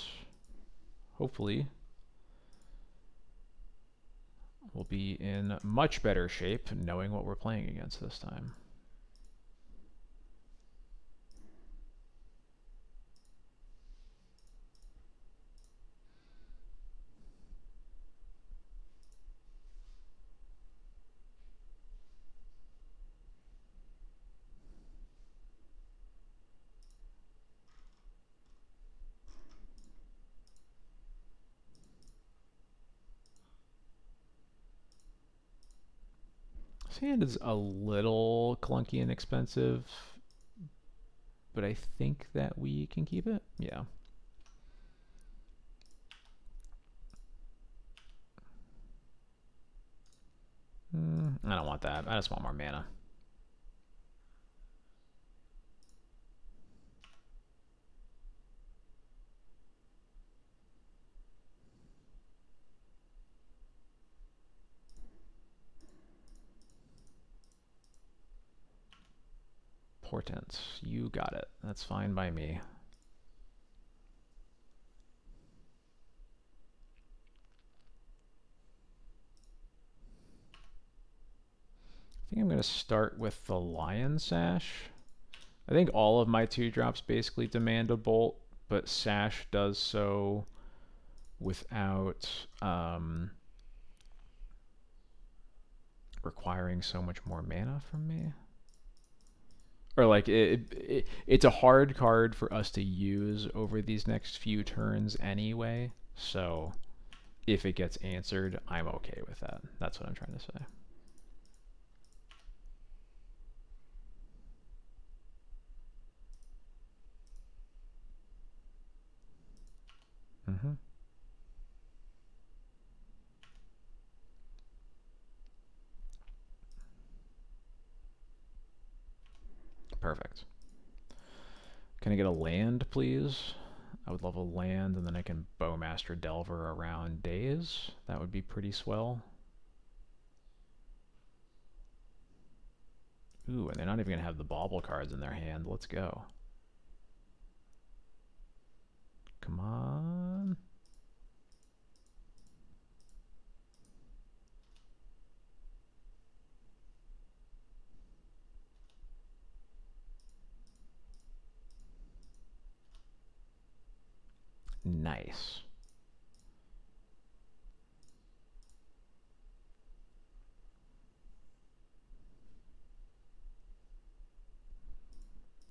hopefully we'll be in much better shape knowing what we're playing against this time. This hand is a little clunky and expensive, but I think that we can keep it. Yeah. I don't want that. I just want more mana. Portent. You got it. That's fine by me. I think I'm going to start with the Lion Sash. I think all of my 2-drops basically demand a bolt, but Sash does so without requiring so much more mana from me. Or like it's a hard card for us to use over these next few turns anyway. So if it gets answered, I'm okay with that. That's what I'm trying to say. Mm-hmm. Perfect. Can I get a land, please? I would love a land, and then I can Bowmaster Delver around Days. That would be pretty swell. Ooh, and they're not even going to have the bauble cards in their hand. Let's go. Come on. Nice.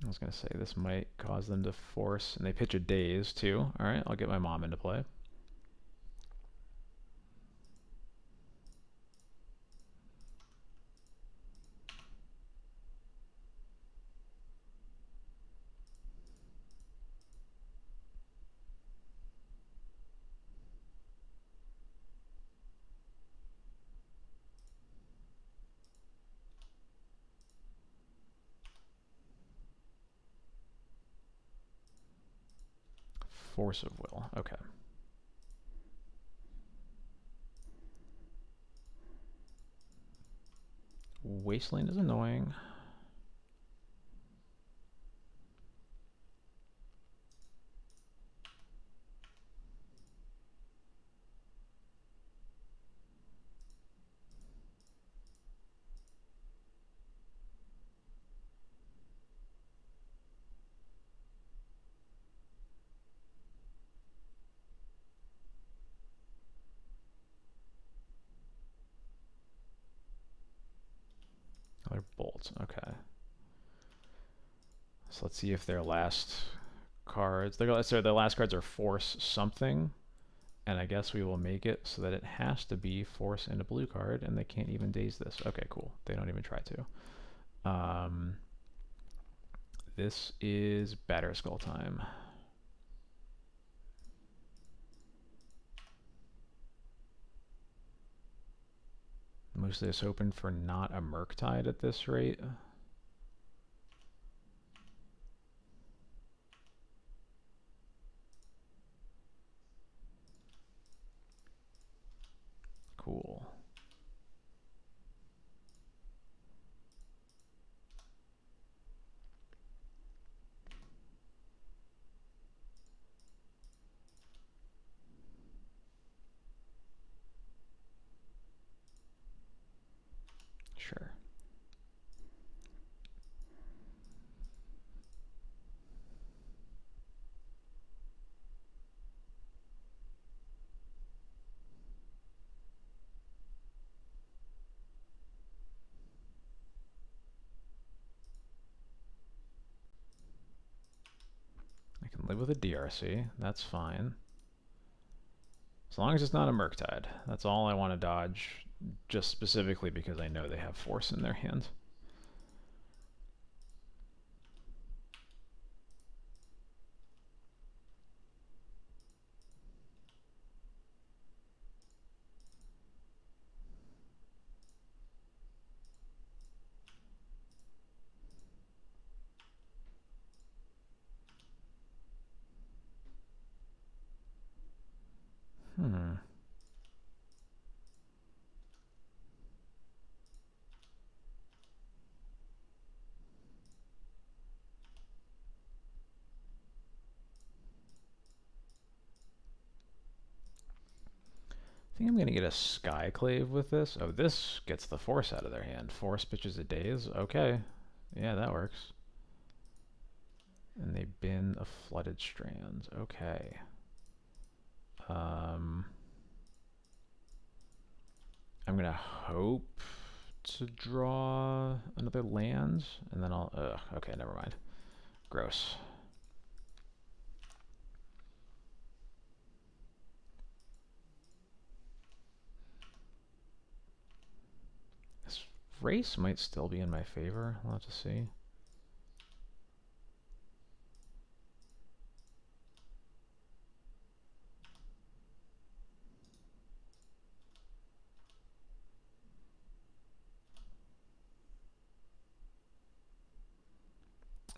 I was going to say this might cause them to force, and they pitch a Daze too. All right, I'll get my mom into play. Force of Will. Okay. Wasteland is annoying. Another bolt. Okay. So let's see if their last cards, their last cards are force something, and I guess we will make it so that it has to be force and a blue card, and they can't even daze this. Okay, cool. They don't even try to. This is Batterskull time. Mostly just hoping for not a Murktide at this rate. Cool. Sure. I can live with a DRC. That's fine. As long as it's not a Murktide. That's all I want to dodge, just specifically because I know they have force in their hand. Hmm. I think I'm going to get a Skyclave with this. Oh, this gets the force out of their hand. Force pitches a daze. Okay. Yeah, that works. And they bin a Flooded Strands. Okay. I'm going to hope to draw another land, and then I'll... okay, never mind. Gross. This race might still be in my favor. We'll have to see.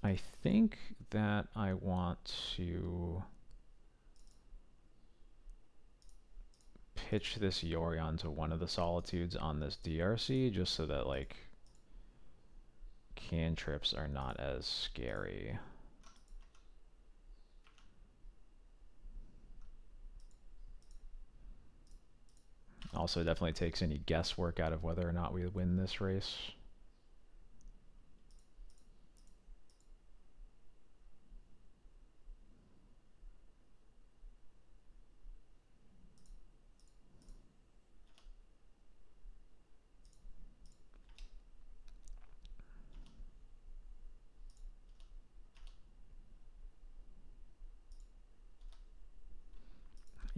I think that I want to pitch this Yorion to one of the Solitudes on this DRC, just so that, like, cantrips are not as scary. Also definitely takes any guesswork out of whether or not we win this race.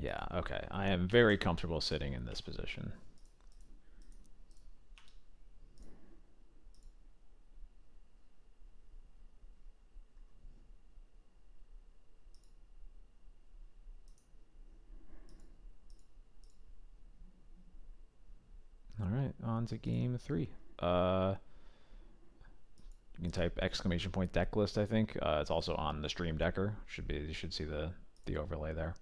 Yeah, okay. I am very comfortable sitting in this position. All right, on to game 3. You can type exclamation point deck list, I think. It's also on the Stream Decker. You should see the overlay there.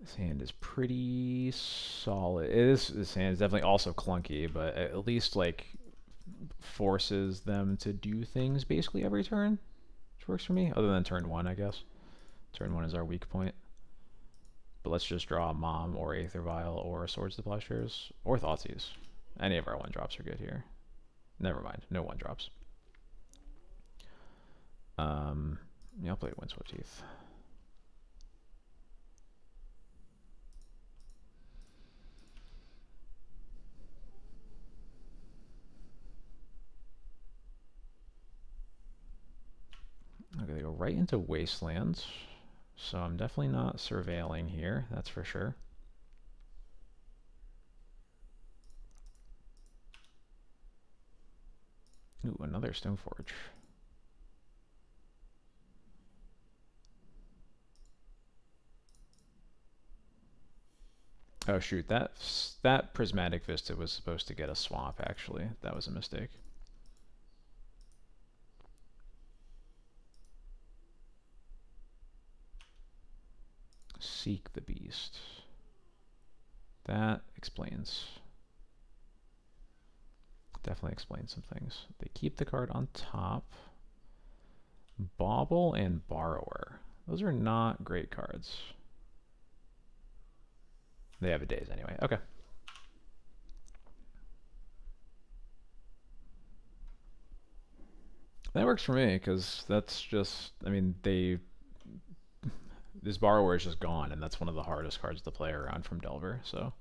This hand is pretty solid. This hand is definitely also clunky, but at least, like, forces them to do things basically every turn, which works for me. Other than turn 1, I guess. Turn 1 is our weak point. But let's just draw a Mom or Aether Vial or Swords to Plowshares or Thoughtseize. Any of our 1-drops are good here. Never mind, no 1-drops. Yeah, I'll play Windswept Teeth. Okay, they go right into Wastelands. So I'm definitely not surveilling here, that's for sure. Ooh, another Stoneforge. Oh shoot, that Prismatic Vista was supposed to get a swamp, actually. That was a mistake. Seek the Beast. That explains. Definitely explains some things. They keep the card on top. Bauble and Borrower. Those are not great cards. They have a daze anyway. Okay. That works for me, because that's just, I mean, this Borrower is just gone, and that's one of the hardest cards to play around from Delver, so.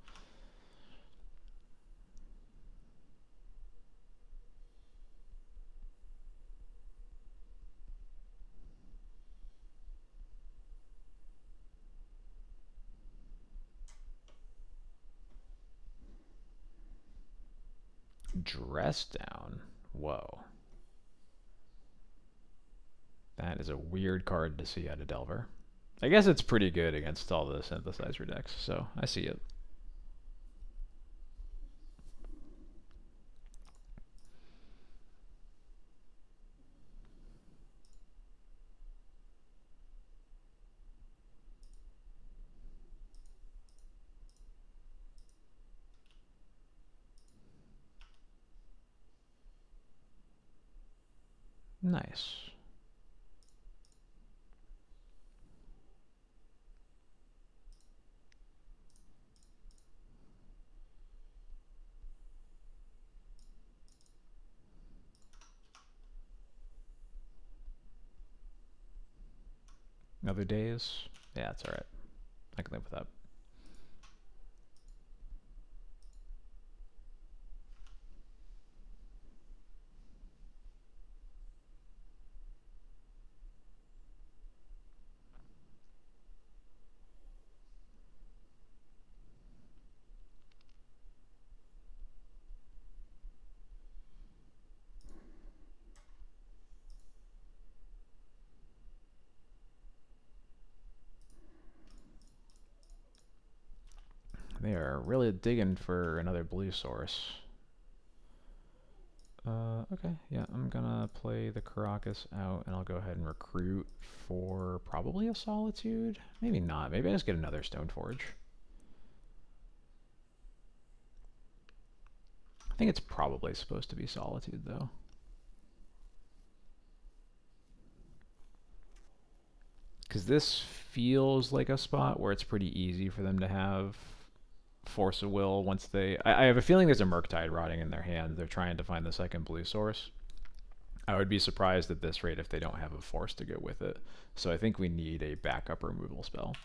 Dress Down. Whoa. That is a weird card to see out of Delver. I guess it's pretty good against all the synthesizer decks, so I see it. Nice. Other days? Yeah, it's alright. I can live with that. They are really digging for another blue source. Okay, yeah, I'm gonna play the Caracas out, and I'll go ahead and recruit for probably a Solitude. Maybe not. Maybe I just get another Stoneforge. I think it's probably supposed to be Solitude, though. Because this feels like a spot where it's pretty easy for them to have Force of Will once they... I have a feeling there's a Murktide rotting in their hand. They're trying to find the second blue source. I would be surprised at this rate if they don't have a Force to go with it. So I think we need a backup removal spell.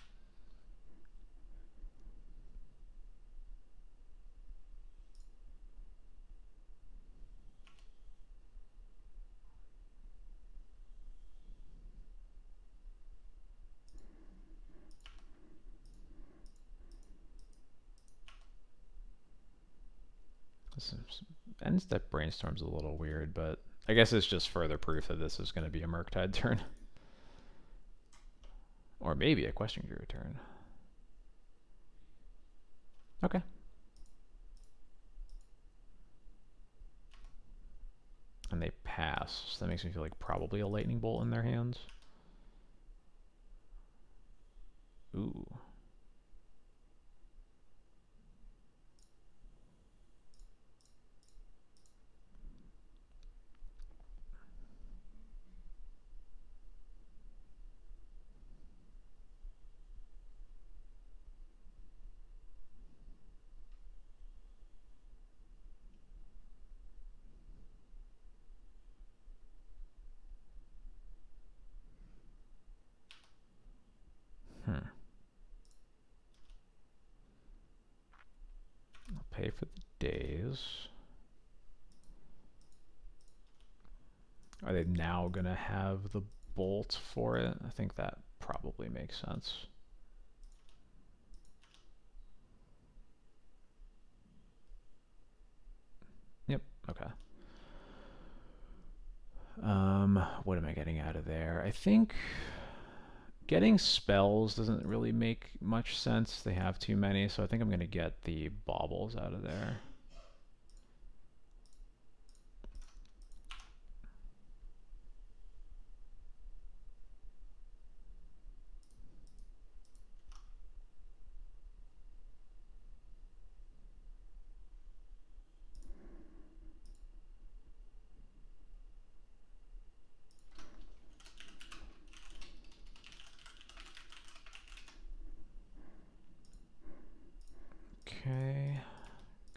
This is, End Step Brainstorm's a little weird, but I guess it's just further proof that this is going to be a Murktide turn. Or maybe a Question Gear turn. Okay. And they pass, so that makes me feel like probably a Lightning Bolt in their hands. Ooh. pay for the days. Are they now gonna have the bolt for it? I think that probably makes sense. Yep, okay. What am I getting out of there? I think getting spells doesn't really make much sense. They have too many, so I think I'm gonna get the baubles out of there. Okay,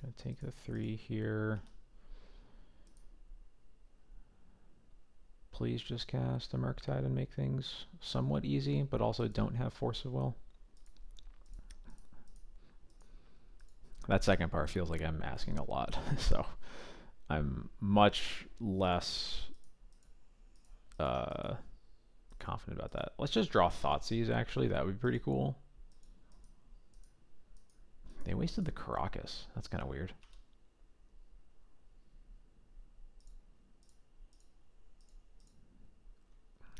gonna take the 3 here. Please just cast a Murktide and make things somewhat easy, but also don't have Force of Will. That second part feels like I'm asking a lot, so I'm much less confident about that. Let's just draw Thoughtseize, actually. That would be pretty cool. They wasted the Caracas. That's kind of weird.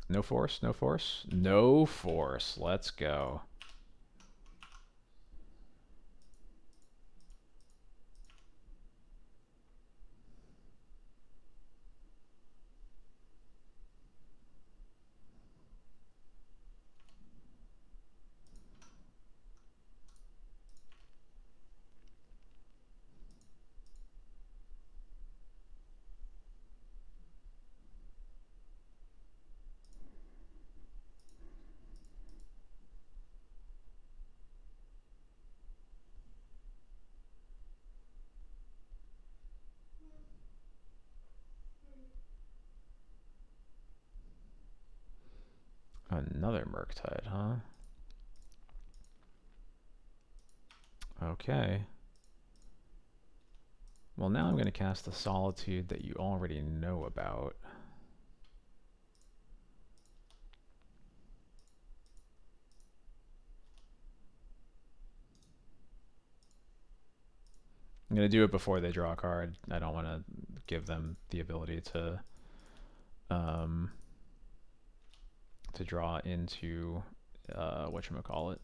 No force, no force, no force. Let's go. Another Murktide, huh? Okay. Well, now I'm going to cast the Solitude that you already know about. I'm going to do it before they draw a card. I don't want to give them the ability to draw into whatchamacallit,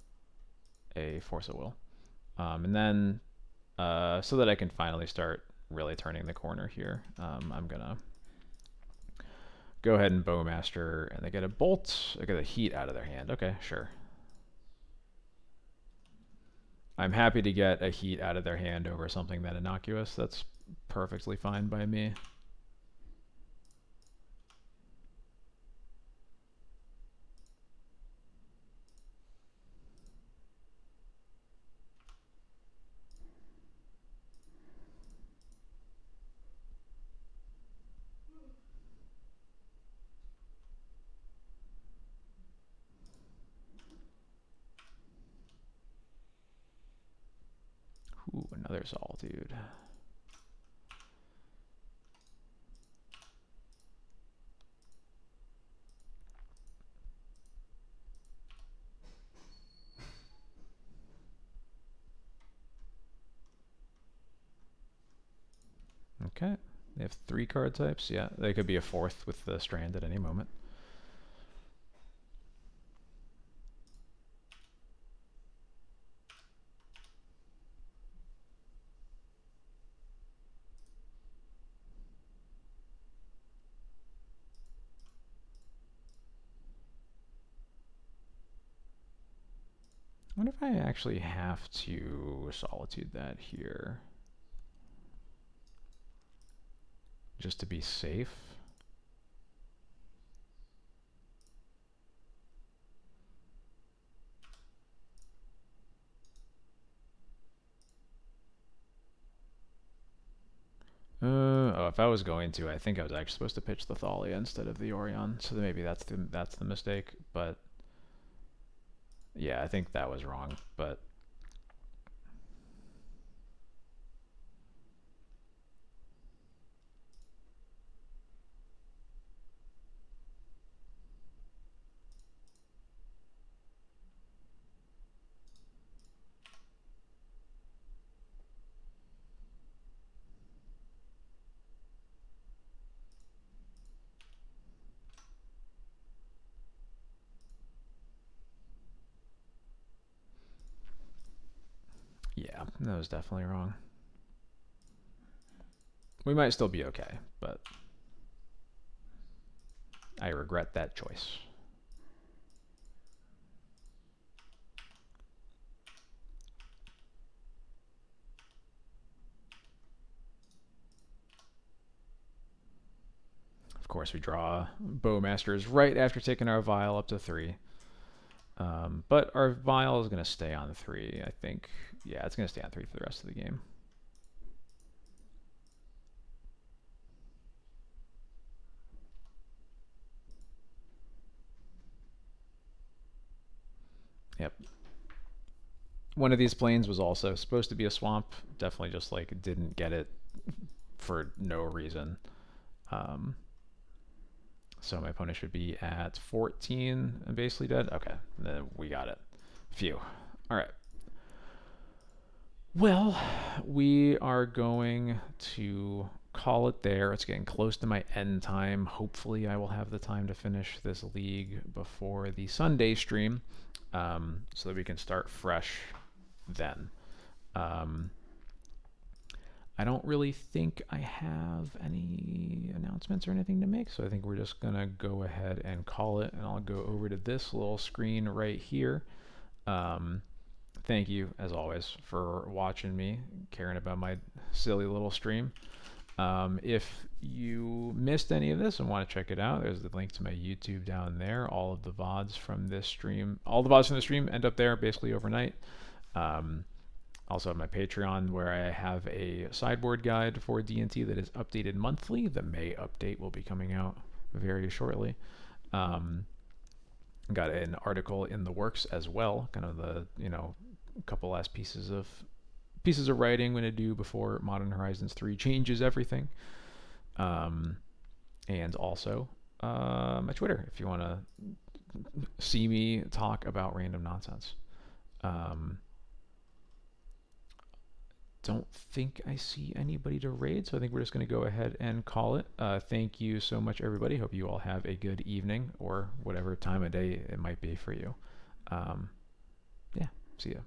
a Force of Will. And then so that I can finally start really turning the corner here, I'm going to go ahead and Bowmaster, and they get a Bolt. I get a Heat out of their hand. Okay, sure. I'm happy to get a Heat out of their hand over something that innocuous. That's perfectly fine by me. Ooh, another Solitude. Okay. They have 3 card types. Yeah, they could be a 4th with the Strand at any moment. I wonder if I actually have to Solitude that here, just to be safe. Oh, if I was going to, I think I was actually supposed to pitch the Thalia instead of the Orion, so maybe that's the mistake. But yeah, I think that was wrong. But Yeah, that was definitely wrong. We might still be okay, but I regret that choice. Of course, we draw Bowmasters right after taking our Vial up to 3. But our Vial is going to stay on 3, I think. Yeah, it's going to stay on 3 for the rest of the game. Yep. One of these planes was also supposed to be a swamp. Definitely just like didn't get it for no reason. Um, so my opponent should be at 14 and basically dead. Okay, then we got it. Phew. All right. Well, we are going to call it there. It's getting close to my end time. Hopefully, I will have the time to finish this league before the Sunday stream, so that we can start fresh then. Um, I don't really think I have any announcements or anything to make, so I think we're just gonna go ahead and call it, and I'll go over to this little screen right here. Um, Thank you, as always, for watching me, caring about my silly little stream. If you missed any of this and want to check it out, there's the link to my YouTube down there. All of the VODs from this stream, all the VODs from the stream end up there basically overnight. Also have my Patreon where I have a sideboard guide for D&T that is updated monthly. The May update will be coming out very shortly. Got an article in the works as well, kind of the, couple last pieces of writing I'm going to do before Modern Horizons 3 changes everything. And also my Twitter if you want to see me talk about random nonsense. Don't think I see anybody to raid, so I think we're just going to go ahead and call it. Thank you so much, everybody. Hope you all have a good evening or whatever time of day it might be for you. Yeah, see ya.